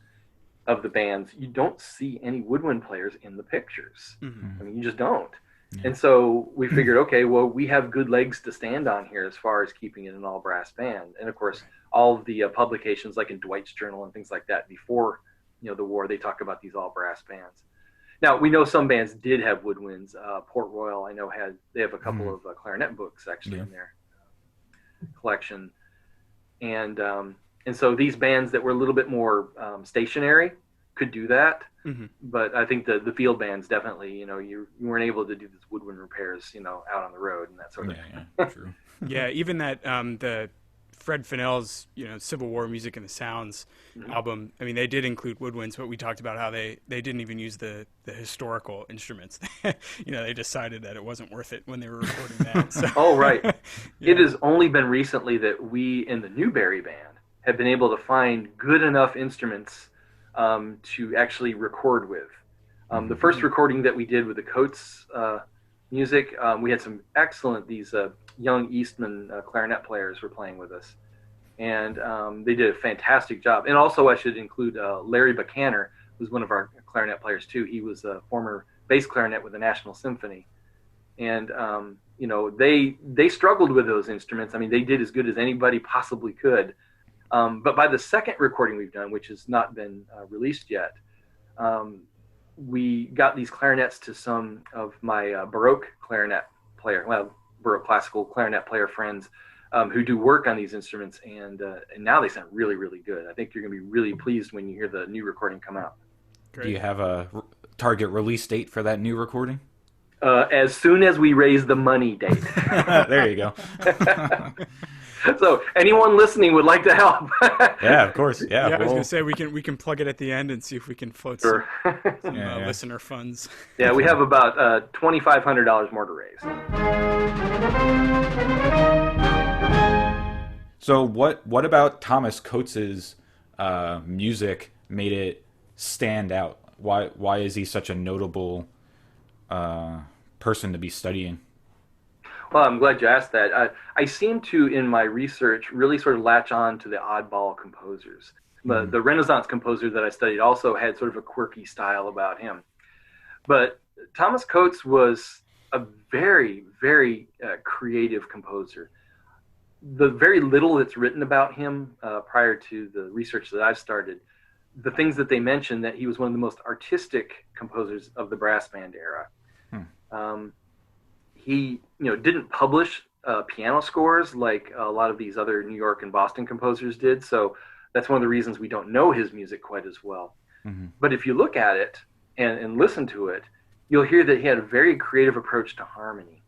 of the bands, you don't see any woodwind players in the pictures. I mean, you just don't. Yeah. And so we figured, okay, well, we have good legs to stand on here as far as keeping it an all brass band. And of course, all of the publications, like in Dwight's Journal and things like that, before the war, they talk about these all brass bands. Now we know some bands did have woodwinds. Port Royal, I know, they have a couple of clarinet books actually in their collection, and so these bands that were a little bit more stationary could do that. But I think the field bands definitely, you weren't able to do this woodwind repairs, out on the road and that sort of thing. Yeah, true. Yeah, even that the Fred Fennell's Civil War Music and the Sounds album. I mean, they did include woodwinds, but we talked about how they didn't even use the historical instruments. They decided that it wasn't worth it when they were recording that. So. Oh, right. Yeah. It has only been recently that we in the Newberry band have been able to find good enough instruments to actually record with. The first recording that we did with the Coates music, we had some excellent, these young Eastman clarinet players were playing with us. And they did a fantastic job. And also I should include Larry Buchanan, who's one of our clarinet players too. He was a former bass clarinet with the National Symphony. And, they struggled with those instruments. I mean, they did as good as anybody possibly could. But by the second recording we've done, which has not been released yet, we got these clarinets to some of my Baroque clarinet player, well, Baroque classical clarinet player friends who do work on these instruments, and now they sound really, really good. I think you're going to be really pleased when you hear the new recording come out. Great. Do you have a target release date for that new recording? As soon as we raise the money date. There you go. So anyone listening would like to help. Yeah, of course. Yeah, I was going to say we can plug it at the end and see if we can float some listener funds. Yeah, we have about $2,500 more to raise. So what about Thomas Coates's music made it stand out? Why is he such a notable person to be studying? Well, I'm glad you asked that. I seem to, in my research, really sort of latch on to the oddball composers. The Renaissance composer that I studied also had sort of a quirky style about him. But Thomas Coates was a very, very creative composer. The very little that's written about him prior to the research that I've started, the things that they mention, that he was one of the most artistic composers of the brass band era. He, didn't publish piano scores like a lot of these other New York and Boston composers did. So that's one of the reasons we don't know his music quite as well. Mm-hmm. But if you look at it and listen to it, you'll hear that he had a very creative approach to harmony.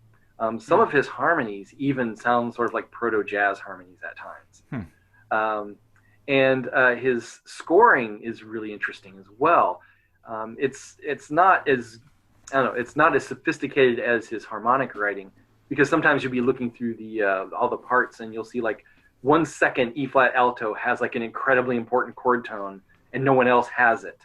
Some of his harmonies even sound sort of like proto-jazz harmonies at times. And his scoring is really interesting as well. It's not as sophisticated as his harmonic writing, because sometimes you'll be looking through all the parts and you'll see like 1 second E flat alto has like an incredibly important chord tone and no one else has it.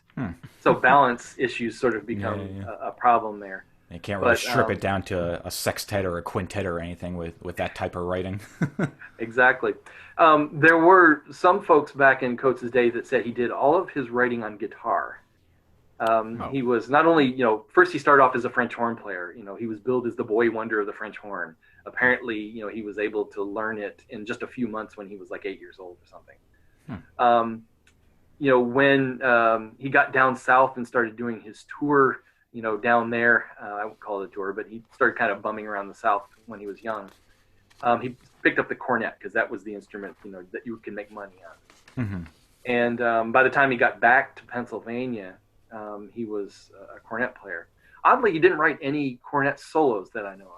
So balance issues sort of become a problem there. You can't really strip it down to a sextet or a quintet or anything with that type of writing. Exactly. There were some folks back in Coates' day that said he did all of his writing on guitar. He was not only, first he started off as a French horn player. He was billed as the boy wonder of the French horn. Apparently, he was able to learn it in just a few months when he was like 8 years old or something. When he got down south and started doing his tour, down there, I won't call it a tour, but he started kind of bumming around the South when he was young. He picked up the cornet because that was the instrument, that you can make money on. Mm-hmm. And by the time he got back to Pennsylvania, he was a cornet player. Oddly, he didn't write any cornet solos that I know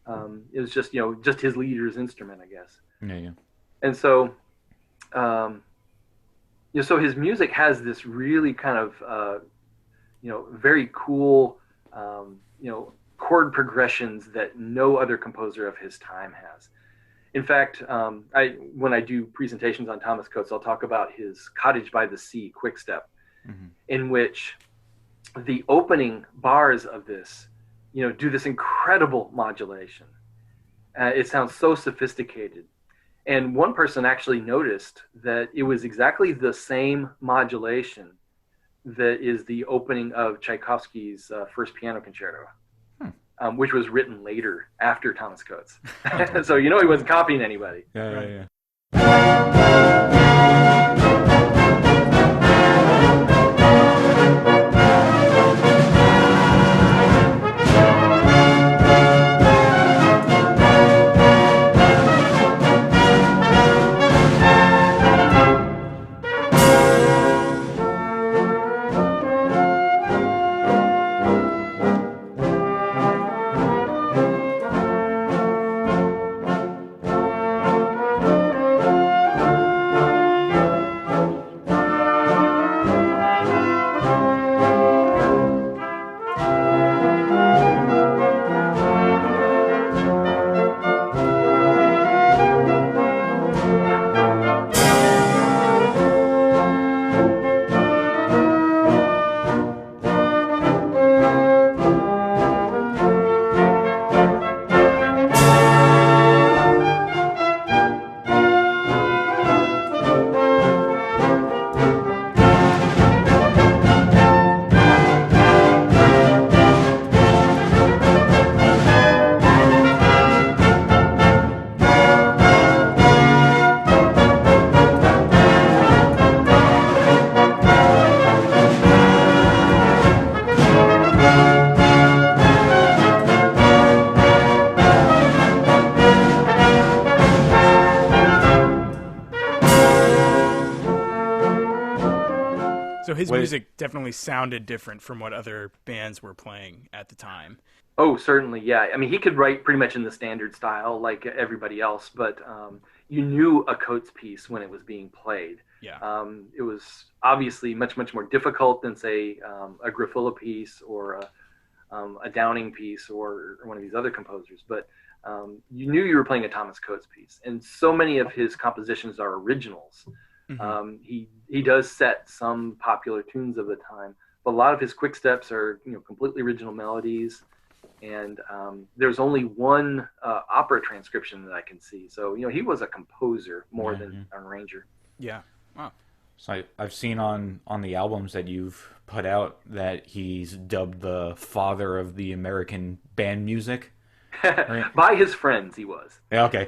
of. It was just, just his leader's instrument, I guess. Yeah. And so, so his music has this really kind of, very cool, chord progressions that no other composer of his time has. In fact, when I do presentations on Thomas Coates, I'll talk about his Cottage by the Sea, Quickstep, in which the opening bars of this, do this incredible modulation. It sounds so sophisticated. And one person actually noticed that it was exactly the same modulation that is the opening of Tchaikovsky's first piano concerto, which was written later after Thomas Coates. So he wasn't copying anybody. Yeah. his music definitely sounded different from what other bands were playing at the time. Oh, certainly, yeah. I mean, he could write pretty much in the standard style like everybody else, but you knew a Coates piece when it was being played. Yeah. It was obviously much, much more difficult than, say, a Grafilla piece or a Downing piece or one of these other composers, but you knew you were playing a Thomas Coates piece. And so many of his compositions are originals. Mm-hmm. He does set some popular tunes of the time, but a lot of his quick steps are completely original melodies. And there's only one opera transcription that I can see. So, he was a composer more than an arranger. Yeah. Wow. So I've seen on the albums that you've put out that he's dubbed the father of the American band music. Right? By his friends, he was. Yeah, okay.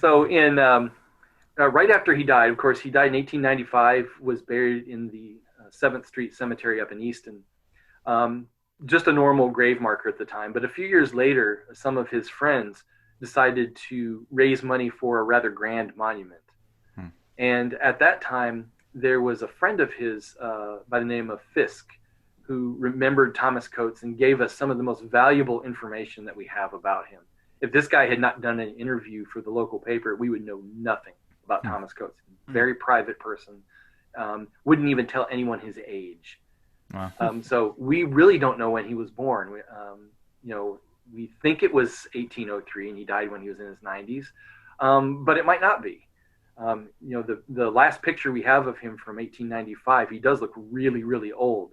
So in right after he died, of course, he died in 1895, was buried in the 7th Street Cemetery up in Easton. Just a normal grave marker at the time. But a few years later, some of his friends decided to raise money for a rather grand monument. And at that time, there was a friend of his by the name of Fisk who remembered Thomas Coates and gave us some of the most valuable information that we have about him. If this guy had not done an interview for the local paper, we would know nothing about Thomas Coates. Very private person. Wouldn't even tell anyone his age. Wow. So we really don't know when he was born. We think it was 1803, and he died when he was in his 90s, but it might not be. The last picture we have of him from 1895, he does look really, really old.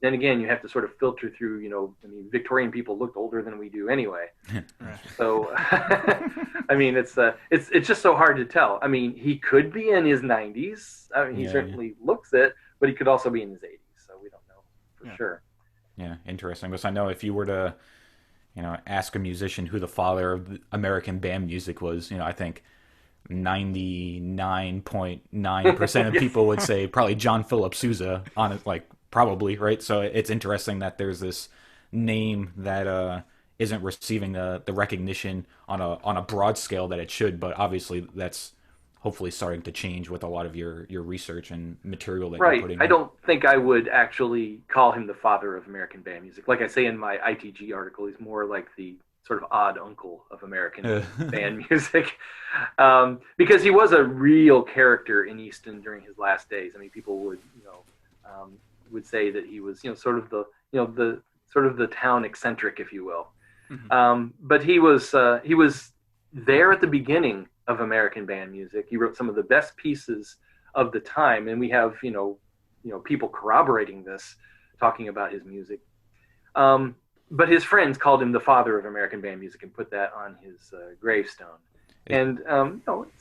Then again, you have to sort of filter through. Victorian people looked older than we do anyway. So, I mean, it's just so hard to tell. I mean, he could be in his 90s. I mean, he certainly looks it, but he could also be in his 80s. We don't know for sure. Yeah, interesting. Because I know if you were to, ask a musician who the father of the American band music was, I think 99.9% of people would say probably John Philip Sousa on it, probably, right? So it's interesting that there's this name that isn't receiving the recognition on a broad scale that it should, but obviously that's hopefully starting to change with a lot of your research and material that you're putting in. I don't think I would actually call him the father of American band music. Like I say in my ITG article, he's more like the sort of odd uncle of American band music, because he was a real character in Easton during his last days. I mean, people would say that he was sort of the town eccentric, if you will. But he was there at the beginning of American band music. He wrote some of the best pieces of the time, and we have people corroborating this, talking about his music. But his friends called him the father of American band music and put that on his gravestone. And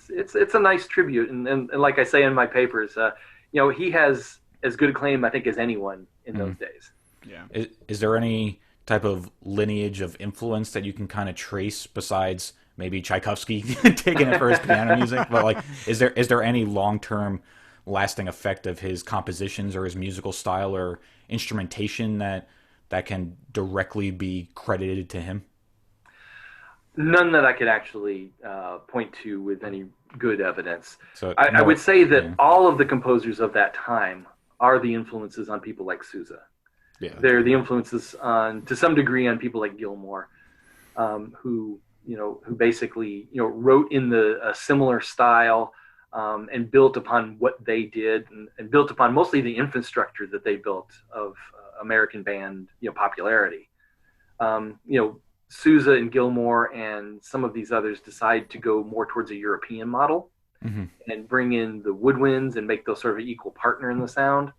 it's a nice tribute. And like I say in my papers, he has as good a claim, I think, as anyone in those days. Yeah. Is there any type of lineage of influence that you can kind of trace besides maybe Tchaikovsky taking it for his piano music? But is there any long-term lasting effect of his compositions or his musical style or instrumentation that can directly be credited to him? None that I could actually point to with any good evidence. So I would say that all of the composers of that time are the influences on people like Sousa. Yeah. They're the influences to some degree on people like Gilmour, who basically wrote in a similar style and built upon what they did and built upon mostly the infrastructure that they built of American band popularity. Sousa and Gilmour and some of these others decide to go more towards a European model and bring in the woodwinds and make those sort of an equal partner in the sound.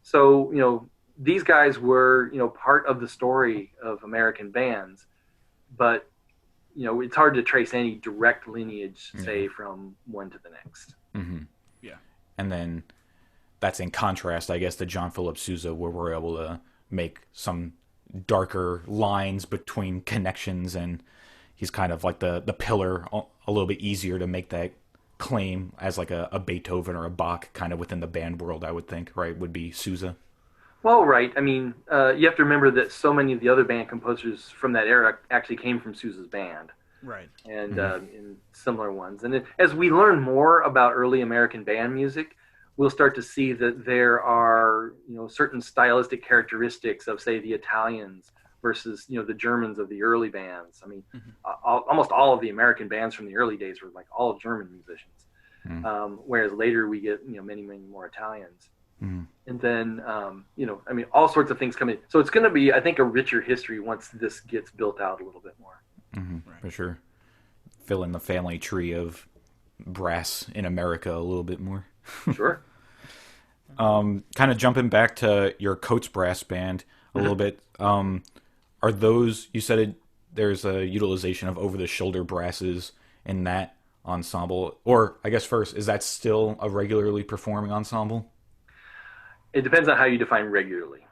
So, these guys were, part of the story of American bands, but, it's hard to trace any direct lineage, say, from one to the next. Yeah. And then that's in contrast, I guess, to John Philip Sousa, where we're able to make some darker lines between connections, and he's kind of like the pillar, a little bit easier to make that claim as like a Beethoven or a Bach kind of within the band world, I would think, right, would be Sousa. Well, right. I mean, you have to remember that so many of the other band composers from that era actually came from Sousa's band. Right. And in similar ones. And as we learn more about early American band music, we'll start to see that there are, certain stylistic characteristics of, say, the Italians versus, the Germans of the early bands. I mean, almost all of the American bands from the early days were like all German musicians, whereas later we get, many, many more Italians. And then, all sorts of things come in. So it's going to be, I think, a richer history once this gets built out a little bit more. Right. For sure. Fill in the family tree of brass in America a little bit more. Sure. Kind of jumping back to your Coates brass band a little bit. Are those, you said there's a utilization of over-the-shoulder brasses in that ensemble? Or, I guess first, is that still a regularly performing ensemble? It depends on how you define regularly.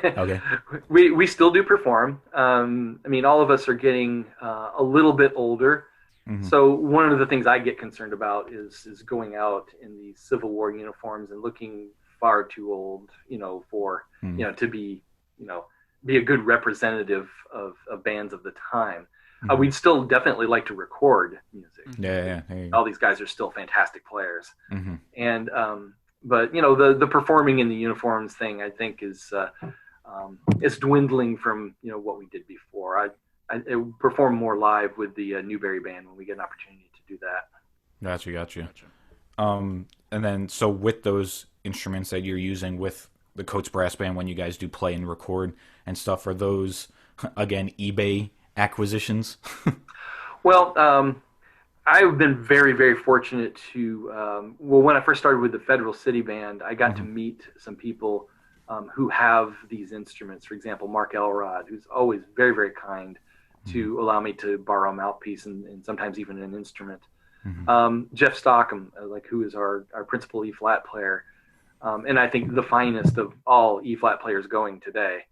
Okay. We still do perform. All of us are getting a little bit older. So one of the things I get concerned about is going out in these Civil War uniforms and looking far too old, for, to be a good representative of bands of the time. We'd still definitely like to record music. Yeah. All these guys are still fantastic players. And, but the performing in the uniforms thing, I think, is dwindling from what we did before. I perform more live with the Newberry band when we get an opportunity to do that. Gotcha. And then, so with those instruments that you're using with the Coates brass band, when you guys do play and record and stuff, are those again eBay acquisitions? Well, I've been very, very fortunate to, when I first started with the Federal City Band, I got to meet some people who have these instruments. For example, Mark Elrod, who's always very, very kind to allow me to borrow a mouthpiece and sometimes even an instrument. Jeff Stockham, who is our principal E-flat player, and I think the finest of all E-flat players going today.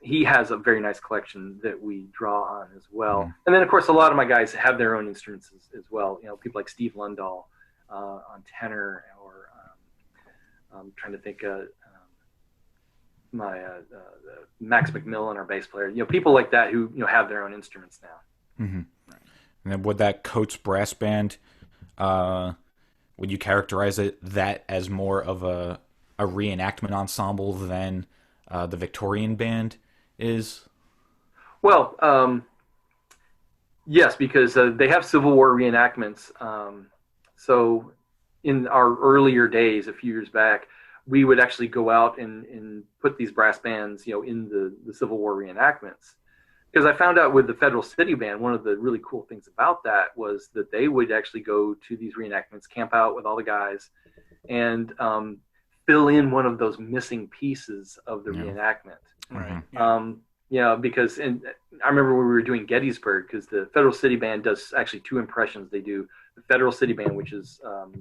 He has a very nice collection that we draw on as well. And then, of course, a lot of my guys have their own instruments as well. People like Steve Lundahl on tenor, or I'm trying to think, Max McMillan, our bass player. People like that who have their own instruments now. Right. And then with that Coates brass band, would you characterize that as more of a reenactment ensemble than the Victorian band is? Well, yes, because they have Civil War reenactments. So in our earlier days, a few years back, we would actually go out and put these brass bands, in the Civil War reenactments. Because I found out with the Federal City Band, one of the really cool things about that was that they would actually go to these reenactments, camp out with all the guys, and fill in one of those missing pieces of the reenactment. Right. Because I remember when we were doing Gettysburg, because the Federal City Band does actually two impressions. They do the Federal City Band, which is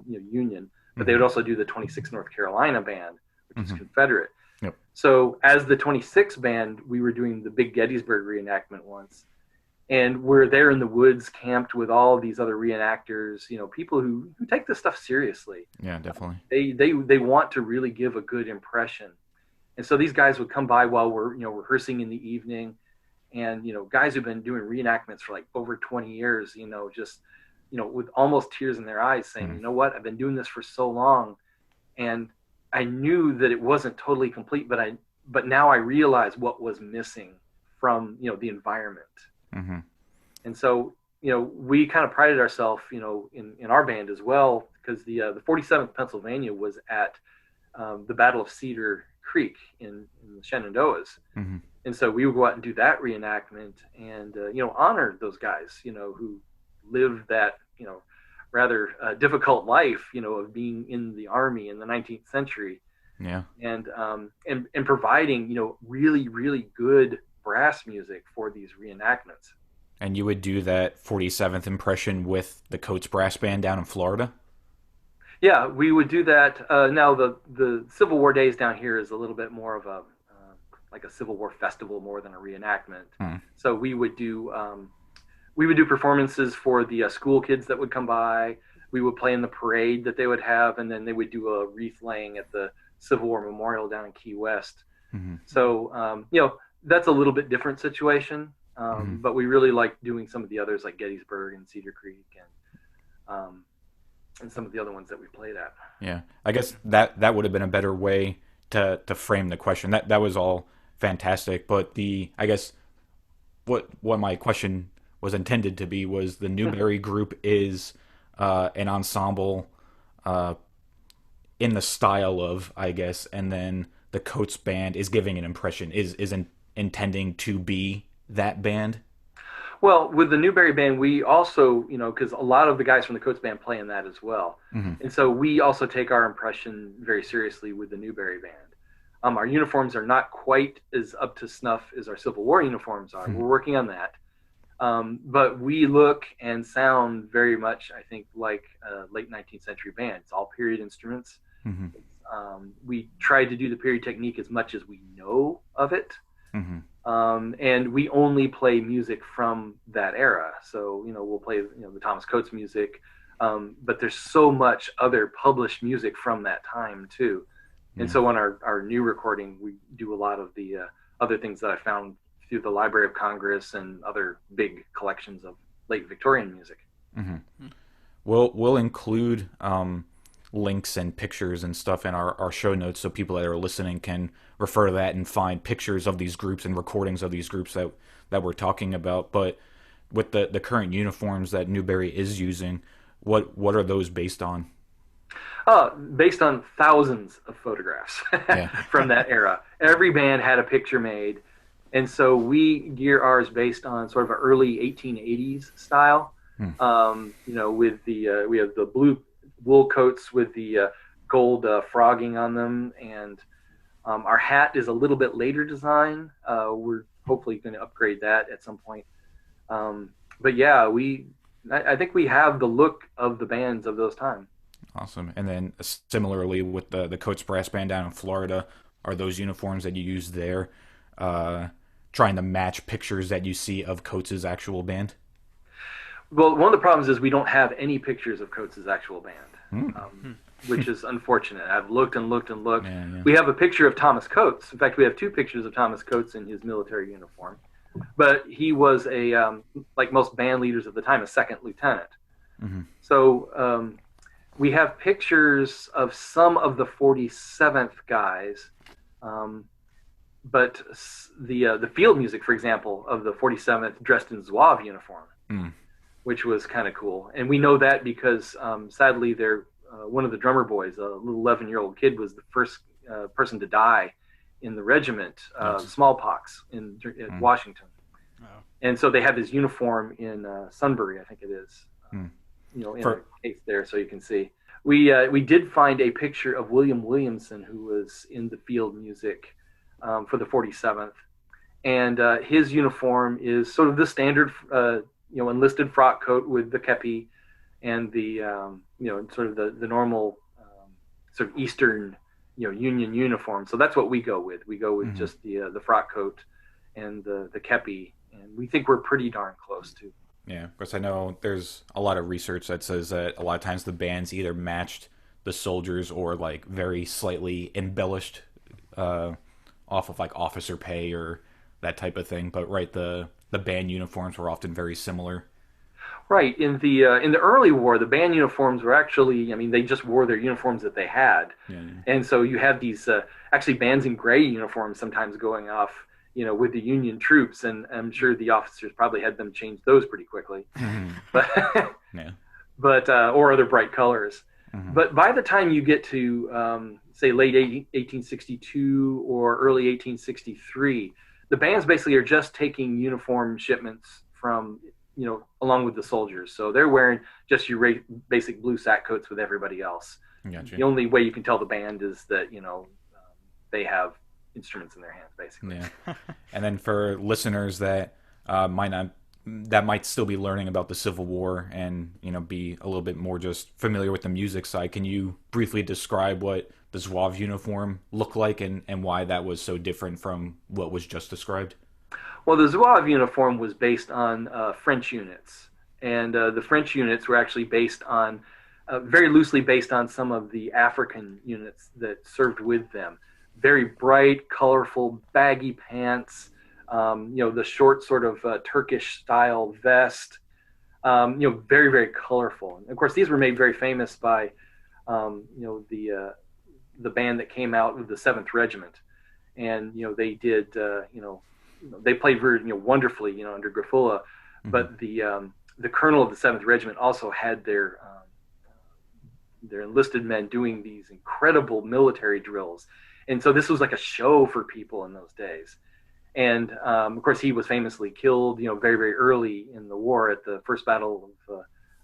Union, but they would also do the 26th North Carolina Band, which is Confederate. Yep. So as the 26th Band, we were doing the big Gettysburg reenactment once, and we're there in the woods, camped with all these other reenactors, people who take this stuff seriously. Yeah, definitely. They want to really give a good impression. And so these guys would come by while we're, rehearsing in the evening, and, guys who've been doing reenactments for like over 20 years, just, with almost tears in their eyes saying, you know what, I've been doing this for so long, and I knew that it wasn't totally complete, but now I realize what was missing from, the environment. And so, we kind of prided ourselves, in our band as well, because the 47th Pennsylvania was at the Battle of Cedar Creek in the Shenandoahs. And so we would go out and do that reenactment and, honor those guys, who lived that, rather difficult life, of being in the Army in the 19th century. Yeah. And providing, really, really good brass music for these reenactments. And you would do that 47th impression with the Coates brass band down in Florida? Yeah, we would do that. Now the Civil War days down here is a little bit more of a like a Civil War festival more than a reenactment. So we would do performances for the school kids that would come by. We would play in the parade that they would have, and then they would do a wreath laying at the Civil War Memorial down in Key West. So that's a little bit different situation. But we really like doing some of the others like Gettysburg and Cedar Creek, and some of the other ones that we played at. Yeah, I guess that would have been a better way to frame the question. That was all fantastic, but I guess what my question was intended to be was the Newberry group is an ensemble in the style of, I guess, and then the Coates band is giving an impression, is intending to be that band. Well, with the Newberry band, we also, because a lot of the guys from the Coates band play in that as well. Mm-hmm. And so we also take our impression very seriously with the Newberry band. Our uniforms are not quite as up to snuff as our Civil War uniforms are. Mm-hmm. We're working on that. But we look and sound very much, I think, like a late 19th century band. It's all period instruments. Mm-hmm. We try to do the period technique as much as we know of it. Mm-hmm. And we only play music from that era. So, we'll play, the Thomas Coates music. But there's so much other published music from that time, too. And so on our new recording, we do a lot of the other things that I found through the Library of Congress and other big collections of late Victorian music. Mm-hmm. We'll include links and pictures and stuff in our show notes so people that are listening can refer to that and find pictures of these groups and recordings of these groups that we're talking about. But with the current uniforms that Newberry is using, what are those based on? Based on thousands of photographs from that era. Every band had a picture made. And so we gear ours based on sort of an early 1880s style. With we have the blue wool coats with the gold frogging on them, and our hat is a little bit later design. We're hopefully going to upgrade that at some point. But yeah, I think we have the look of the bands of those times. Awesome. And then similarly with the Coates Brass Band down in Florida, are those uniforms that you use there trying to match pictures that you see of Coates' actual band? Well, one of the problems is we don't have any pictures of Coates' actual band, which is unfortunate. I've looked and looked and looked. Yeah. We have a picture of Thomas Coates. In fact, we have two pictures of Thomas Coates in his military uniform. But he was like most band leaders of the time, a second lieutenant. Mm-hmm. So we have pictures of some of the 47th guys, but the field music, for example, of the 47th dressed in Zouave uniform, which was kind of cool. And we know that because sadly, one of the drummer boys, a little 11-year-old kid, was the first person to die in the regiment, smallpox in Washington. Oh. And so they have his uniform in Sunbury, I think it is. In a case there, so you can see. We did find a picture of William Williamson, who was in the field music for the 47th, and his uniform is sort of the standard, enlisted frock coat with the kepi and the sort of the normal sort of Eastern Union uniform. So that's what we go with. We go with just the frock coat and the kepi, and we think we're pretty darn close to. Yeah, because I know there's a lot of research that says that a lot of times the bands either matched the soldiers or like very slightly embellished off of like officer pay or that type of thing. But the band uniforms were often very similar. Right. In the early war, the band uniforms were actually, they just wore their uniforms that they had. Yeah. And so you have these actually bands in gray uniforms sometimes going off, with the Union troops, and I'm sure the officers probably had them change those pretty quickly, but or other bright colors. Mm-hmm. But by the time you get to say late 1862 or early 1863, the bands basically are just taking uniform shipments from along with the soldiers. So they're wearing just your basic blue sack coats with everybody else. Gotcha. The only way you can tell the band is that they have instruments in their hands, basically. Yeah. And then for listeners that might still be learning about the Civil War and be a little bit more just familiar with the music side, can you briefly describe what the Zouave uniform looked like and why that was so different from what was just described? Well, the Zouave uniform was based on French units, and the French units were actually based on very loosely based on some of the African units that served with them. Very bright, colorful, baggy pants, the short sort of Turkish style vest, very, very colorful. And of course, these were made very famous by, the band that came out with the 7th Regiment. And, they did, they played very, wonderfully, under Grafula. Mm-hmm. But the colonel of the 7th Regiment also had their enlisted men doing these incredible military drills. And so this was like a show for people in those days. And of course, he was famously killed, very, very early in the war at the First Battle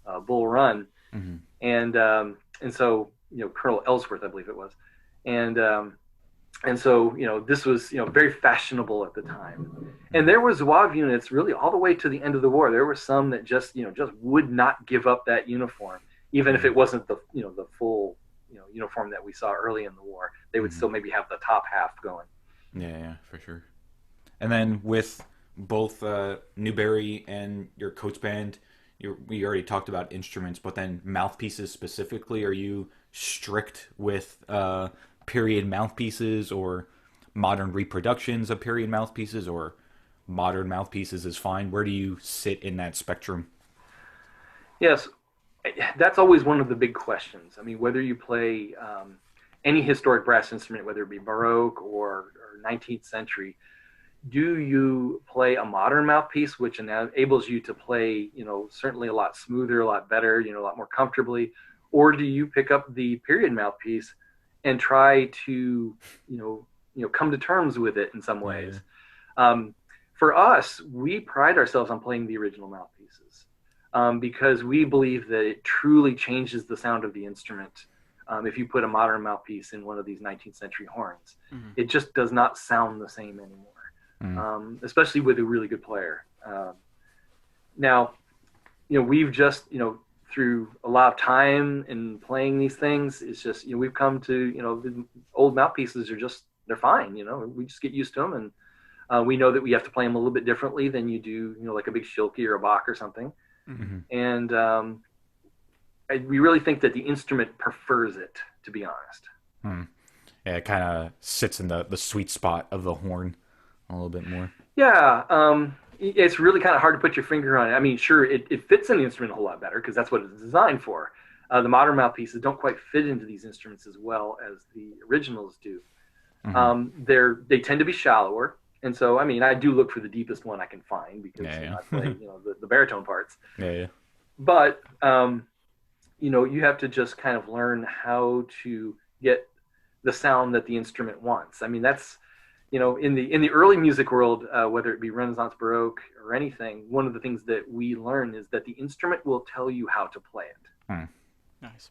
of Bull Run. Mm-hmm. And so, Colonel Ellsworth, I believe it was. And so, this was, very fashionable at the time. And there were Zouave units really all the way to the end of the war. There were some that just would not give up that uniform, even if it wasn't the full, uniform that we saw early in the war. They would still maybe have the top half going. Yeah, for sure. And then with both Newberry and your Coates band, we already talked about instruments, but then mouthpieces specifically, are you strict with period mouthpieces or modern reproductions of period mouthpieces, or modern mouthpieces is fine? Where do you sit in that spectrum? Yes, that's always one of the big questions. I mean, whether you play any historic brass instrument, whether it be Baroque or 19th century, do you play a modern mouthpiece, which enables you to play, certainly a lot smoother, a lot better, a lot more comfortably, or do you pick up the period mouthpiece and try to, come to terms with it in some ways? Yeah. For us, we pride ourselves on playing the original mouthpieces because we believe that it truly changes the sound of the instrument. If you put a modern mouthpiece in one of these 19th century horns, mm-hmm. it just does not sound the same anymore. Mm-hmm. Especially with a really good player. Now, we've just, through a lot of time in playing these things, it's just, we've come to, the old mouthpieces are they're fine. We just get used to them, and we know that we have to play them a little bit differently than you do, like a big Schilke or a Bach or something. Mm-hmm. And we really think that the instrument prefers it, to be honest. Yeah, it kind of sits in the sweet spot of the horn a little bit more. Yeah, it's really kind of hard to put your finger on it. I mean, sure, it fits in the instrument a whole lot better because that's what it's designed for. The modern mouthpieces don't quite fit into these instruments as well as the originals do. Mm-hmm. They tend to be shallower, and so I mean, I do look for the deepest one I can find because I play the baritone parts. Yeah. But you have to just kind of learn how to get the sound that the instrument wants. I mean, that's in the early music world, whether it be Renaissance, Baroque, or anything, one of the things that we learn is that the instrument will tell you how to play it. Nice.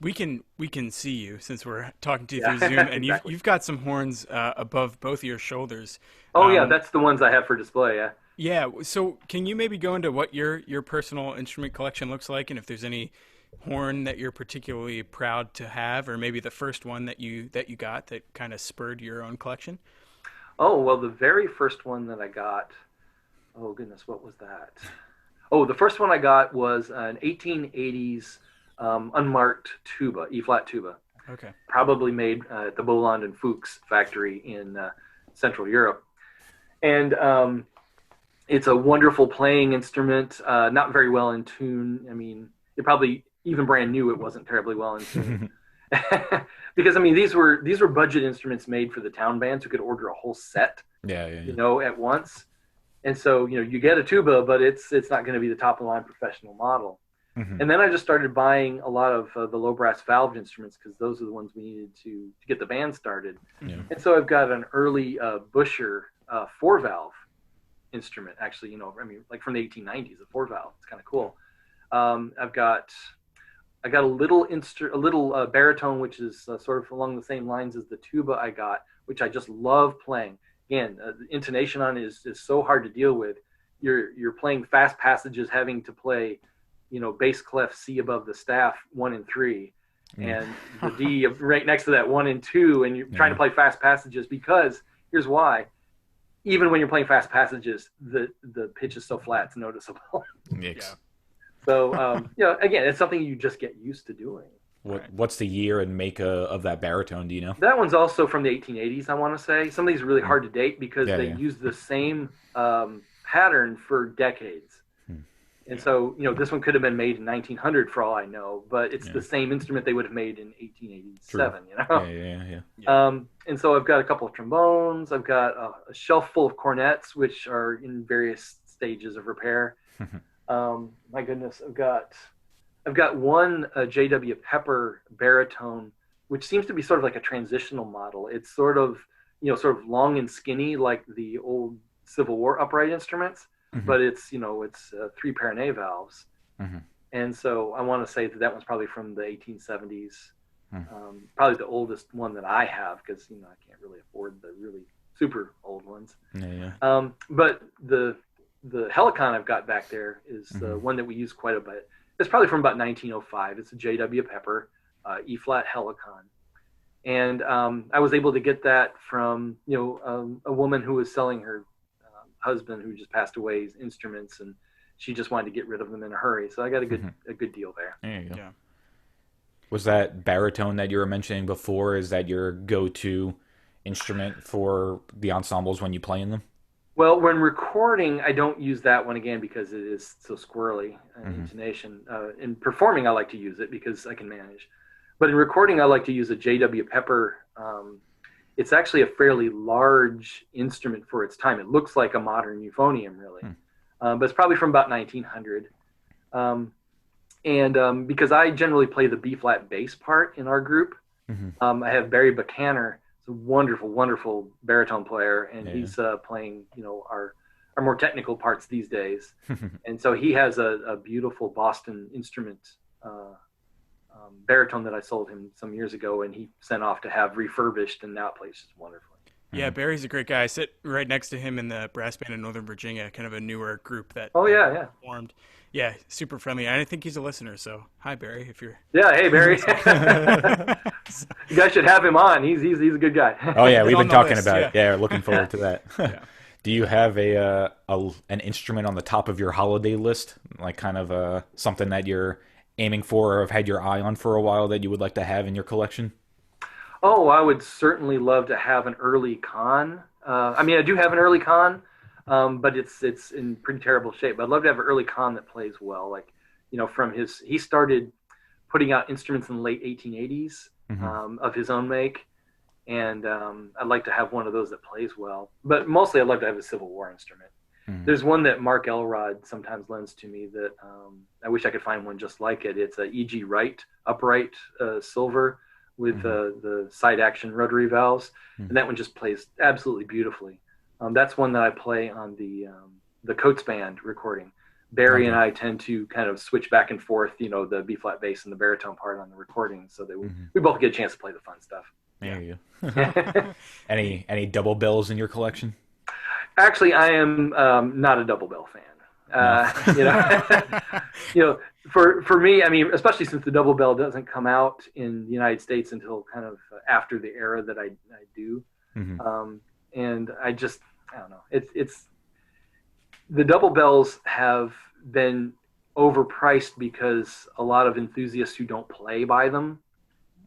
We can see you since we're talking to you through Zoom, and exactly. you've got some horns above both of your shoulders. Oh yeah, that's the ones I have for display. Yeah. Yeah. So can you maybe go into what your personal instrument collection looks like, and if there's any horn that you're particularly proud to have, or maybe the first one that you got that kind of spurred your own collection? Oh, well, the very first one that I got, oh goodness, what was that? Oh, the first one I got was an 1880s unmarked tuba, E-flat tuba. Okay. Probably made at the Boland and Fuchs factory in Central Europe. And it's a wonderful playing instrument, not very well in tune. I mean, it probably, even brand new, it wasn't terribly well in tune. Because I mean, these were budget instruments made for the town bands who could order a whole set, at once. And so, you get a tuba, but it's not going to be the top of the line professional model. Mm-hmm. And then I just started buying a lot of the low brass valved instruments because those are the ones we needed to get the band started. Yeah. And so I've got an early Buscher 4-valve instrument, actually, like from the 1890s, a 4-valve. It's kind of cool. I got a little baritone, which is sort of along the same lines as the tuba I got, which I just love playing. Again, the intonation on it is so hard to deal with. You're playing fast passages, having to play, bass clef C above the staff 1 and 3, and the D right next to that 1 and 2, and you're trying to play fast passages because here's why. Even when you're playing fast passages, the pitch is so flat, it's noticeable. Yeah. So, again, it's something you just get used to doing. What's the year and make of that baritone, do you know? That one's also from the 1880s, I want to say. Some of these are really hard to date because they use the same pattern for decades. And so, this one could have been made in 1900 for all I know, but it's the same instrument they would have made in 1887, And so I've got a couple of trombones. I've got a shelf full of cornets, which are in various stages of repair. My goodness, I've got one J.W. Pepper baritone, which seems to be sort of like a transitional model. It's sort of long and skinny like the old Civil War upright instruments, but it's 3 Perronnet valves. And so I want to say that one's probably from the 1870s, probably the oldest one that I have, because I can't really afford the really super old ones. But the Helicon I've got back there is the one that we use quite a bit. It's probably from about 1905. It's a J.W. Pepper E-flat Helicon. And I was able to get that from a woman who was selling her husband, who just passed away, his instruments, and she just wanted to get rid of them in a hurry. So I got a good deal there. There you go. Yeah. Was that baritone that you were mentioning before, is that your go-to instrument for the ensembles when you play in them? Well, when recording, I don't use that one again because it is so squirrely in intonation. In performing, I like to use it because I can manage. But in recording, I like to use a J.W. Pepper. It's actually a fairly large instrument for its time. It looks like a modern euphonium, really. But it's probably from about 1900. And because I generally play the B-flat bass part in our group, I have Barry Buchanan. He's a wonderful, wonderful baritone player, and he's playing, our more technical parts these days. And so he has a beautiful Boston instrument baritone that I sold him some years ago, and he sent off to have refurbished, and now it plays just wonderfully. Yeah, Barry's a great guy. I sit right next to him in the brass band in Northern Virginia, kind of a newer group that formed. Yeah, super friendly. I think he's a listener, so hi, Barry, if you're... Yeah, hey, Barry. You guys should have him on. He's a good guy. Oh, yeah, we've been talking about it. Yeah, looking forward to that. Do you have an instrument on the top of your holiday list, like kind of something that you're aiming for or have had your eye on for a while that you would like to have in your collection? Oh, I would certainly love to have an early con. I do have an early con, but it's in pretty terrible shape. But I'd love to have an early con that plays well. Like, he started putting out instruments in the late 1880s of his own make. And I'd like to have one of those that plays well. But mostly I'd love to have a Civil War instrument. There's one that Mark Elrod sometimes lends to me that I wish I could find one just like it. It's a E.G. Wright upright silver with the side action rotary valves, and that one just plays absolutely beautifully. That's one that I play on the Coates band recording. Barry and I tend to kind of switch back and forth, the B-flat bass and the baritone part on the recording, so that we both get a chance to play the fun stuff. There you go. Any double bells in your collection? Actually, I am not a double bell fan. For me, especially since the double bell doesn't come out in the United States until kind of after the era that I do, and I don't know. It's the double bells have been overpriced because a lot of enthusiasts who don't play buy them.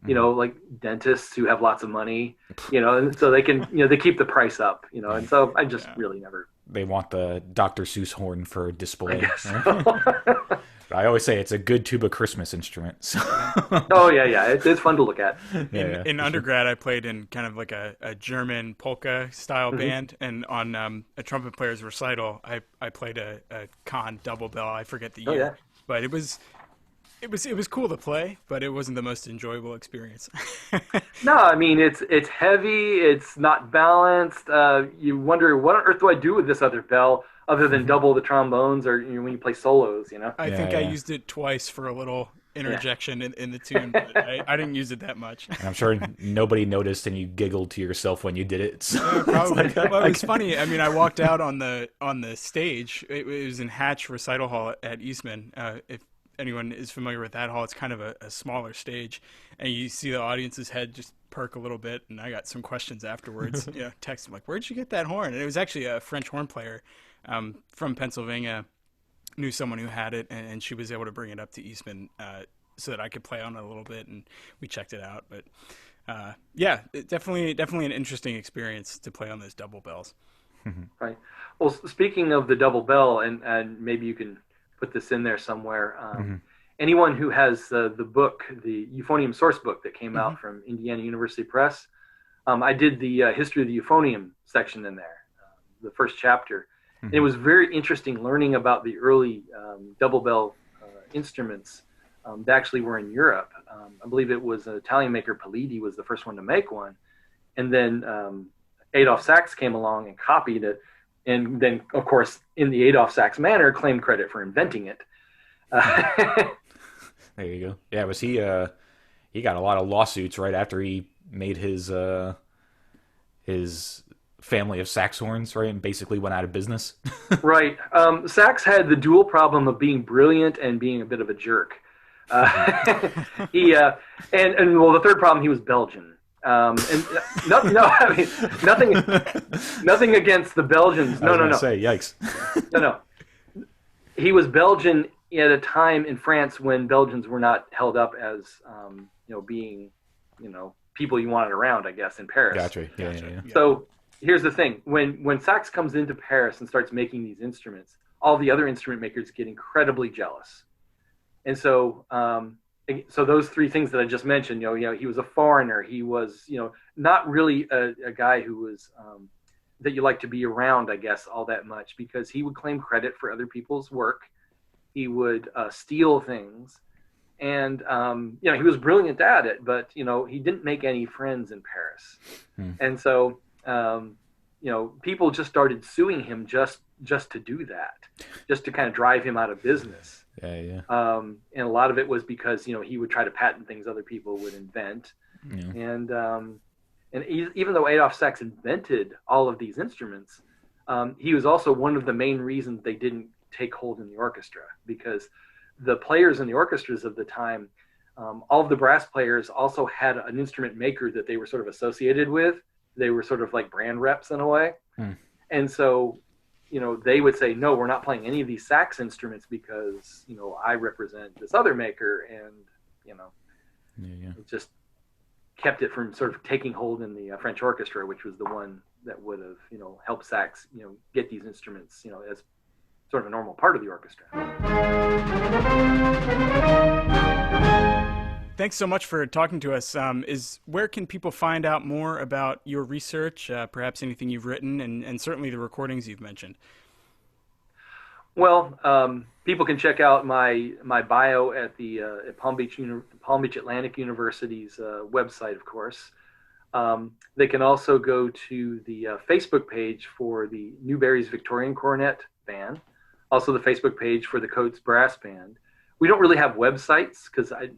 Like dentists who have lots of money, and so they can, they keep the price up, and so I just really never. They want the Dr. Seuss horn for display. I guess so. I always say it's a good tuba Christmas instrument. So. Oh, yeah. It's fun to look at. In undergrad, I played in kind of like a German polka style band, and on a trumpet player's recital, I played a con double bell. I forget the year, but it was cool to play, but it wasn't the most enjoyable experience. No, it's heavy. It's not balanced. You wonder, what on earth do I do with this other bell other than double the trombones or when you play solos, I think I used it twice for a little interjection in the tune, but I didn't use it that much. And I'm sure nobody noticed, and you giggled to yourself when you did it. So probably. Well, it was funny. I walked out on the stage. It was in Hatch Recital Hall at Eastman. If anyone is familiar with that hall, it's kind of a smaller stage, and you see the audience's head just perk a little bit, and I got some questions afterwards. Text them like, where'd you get that horn? And it was actually a French horn player from Pennsylvania, knew someone who had it, and she was able to bring it up to Eastman so that I could play on it a little bit, and we checked it out. But definitely an interesting experience to play on those double bells. Right. Well, speaking of the double bell, and maybe you can put this in there somewhere. Anyone who has the book, the euphonium source book that came out from Indiana University Press, I did the history of the euphonium section in there, the first chapter. And it was very interesting learning about the early double bell instruments that actually were in Europe. I believe it was an Italian maker, Politi, was the first one to make one. And then Adolph Sax came along and copied it. And then, of course, in the Adolph Sax manner, claimed credit for inventing it. There you go. Yeah, was he got a lot of lawsuits right after he made his family of sax horns, right, and basically went out of business. Right. Sax had the dual problem of being brilliant and being a bit of a jerk. The third problem, he was Belgian. I mean, nothing against the Belgians. No. Say, yikes. No. He was Belgian at a time in France when Belgians were not held up as, being, people you wanted around, I guess, in Paris. Gotcha. Yeah. So here's the thing: when Sax comes into Paris and starts making these instruments, all the other instrument makers get incredibly jealous, and so those three things that I just mentioned, he was a foreigner. He was, not really a guy who was that you like to be around, I guess, all that much, because he would claim credit for other people's work. He would steal things, and he was brilliant at it, but he didn't make any friends in Paris, and so people just started suing him just to do that, just to kind of drive him out of business. Yeah. And a lot of it was because he would try to patent things other people would invent, and even though Adolph Sax invented all of these instruments, he was also one of the main reasons they didn't take hold in the orchestra, because the players in the orchestras of the time, all of the brass players also had an instrument maker that they were sort of associated with. They were sort of like brand reps in a way. And so, they would say, no, we're not playing any of these sax instruments because, I represent this other maker. And, it just kept it from sort of taking hold in the French orchestra, which was the one that would have, helped Sax, get these instruments, as sort of a normal part of the orchestra. Thanks so much for talking to us. Where can people find out more about your research, perhaps anything you've written, and certainly the recordings you've mentioned? Well, people can check out my bio at the at Palm Beach Atlantic University's website, of course. They can also go to the Facebook page for the Newberry's Victorian Cornet band, also the Facebook page for the Coates Brass Band. We don't really have websites because I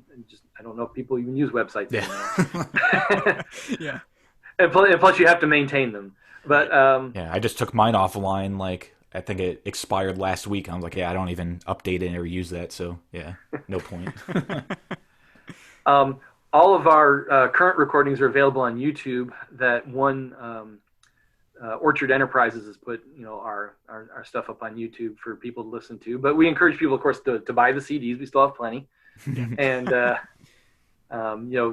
don't know if people even use websites anymore. Yeah. And plus you have to maintain them. But I just took mine offline. Like, I think it expired last week. I was like, I don't even update it or use that. So yeah, no point. All of our current recordings are available on YouTube. That one Orchard Enterprises has put our stuff up on YouTube for people to listen to. But we encourage people, of course, to buy the CDs. We still have plenty, and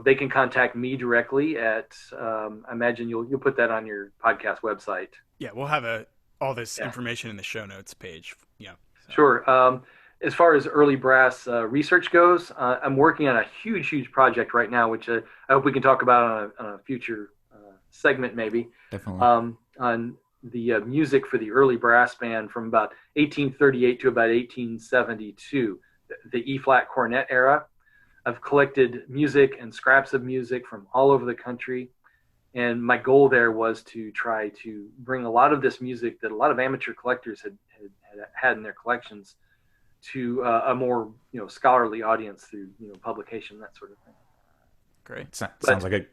they can contact me directly at. I imagine you'll put that on your podcast website. Yeah, we'll have all this information in the show notes page. Yeah, so. Sure. As far as early brass research goes, I'm working on a huge project right now, which I hope we can talk about on a future segment, maybe. Definitely. On the music for the early brass band from about 1838 to about 1872, the E-flat cornet era. I've collected music and scraps of music from all over the country, and my goal there was to try to bring a lot of this music that a lot of amateur collectors had in their collections to a more scholarly audience through publication, that sort of thing. Great. Sounds like a.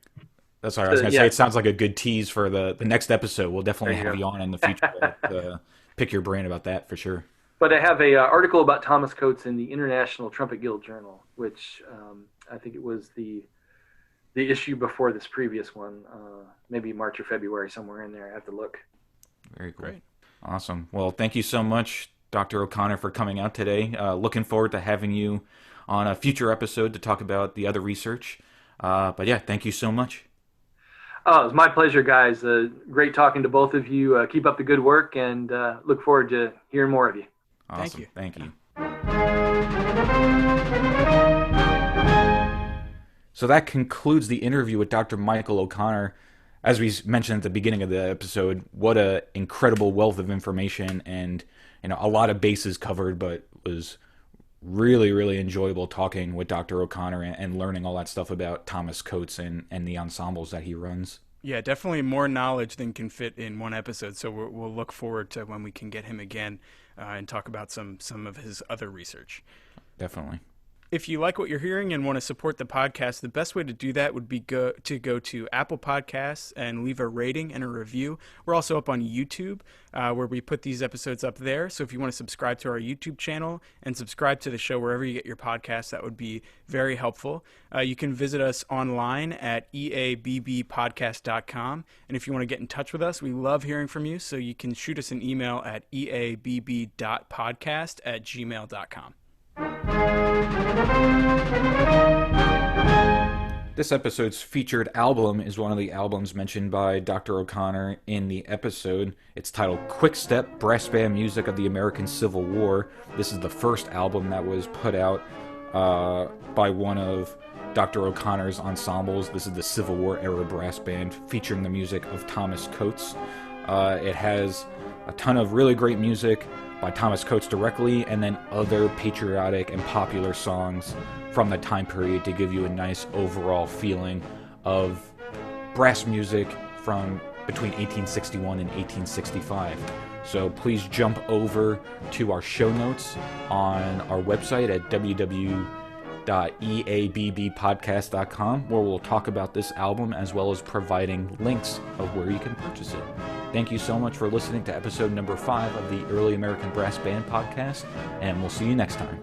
That's what I was going to say. It sounds like a good tease for the next episode. We'll definitely have you on in the future to pick your brain about that for sure. But I have a article about Thomas Coates in the International Trumpet Guild Journal, which I think it was the issue before this previous one, maybe March or February, somewhere in there. I have to look. Very cool. Great. Awesome. Well, thank you so much, Dr. O'Connor, for coming out today. Looking forward to having you on a future episode to talk about the other research. But yeah, thank you so much. Oh, it's my pleasure, guys. Great talking to both of you. Keep up the good work, and look forward to hearing more of you. Awesome. Thank you. So that concludes the interview with Dr. Michael O'Connor. As we mentioned at the beginning of the episode, what a incredible wealth of information, and a lot of bases covered, but was really, really enjoyable talking with Dr. O'Connor and learning all that stuff about Thomas Coates and the ensembles that he runs. Yeah, definitely more knowledge than can fit in one episode. So we'll look forward to when we can get him again and talk about some of his other research. Definitely. If you like what you're hearing and want to support the podcast, the best way to do that would be go to Apple Podcasts and leave a rating and a review. We're also up on YouTube, where we put these episodes up there. So if you want to subscribe to our YouTube channel and subscribe to the show wherever you get your podcasts, that would be very helpful. You can visit us online at eabbpodcast.com. And if you want to get in touch with us, we love hearing from you. So you can shoot us an email at eabb.podcast@gmail.com. This episode's featured album is one of the albums mentioned by Dr. O'Connor in the episode. It's titled Quickstep, Brass Band Music of the American Civil War. This is the first album that was put out by one of Dr. O'Connor's ensembles. This is the Civil War era brass band featuring the music of Thomas Coates. It has a ton of really great music by Thomas Coates directly, and then other patriotic and popular songs from the time period to give you a nice overall feeling of brass music from between 1861 and 1865. So please jump over to our show notes on our website at www.eabbpodcast.com, where we'll talk about this album as well as providing links of where you can purchase it. Thank you so much for listening to episode number 5 of the Early American Brass Band Podcast, and we'll see you next time.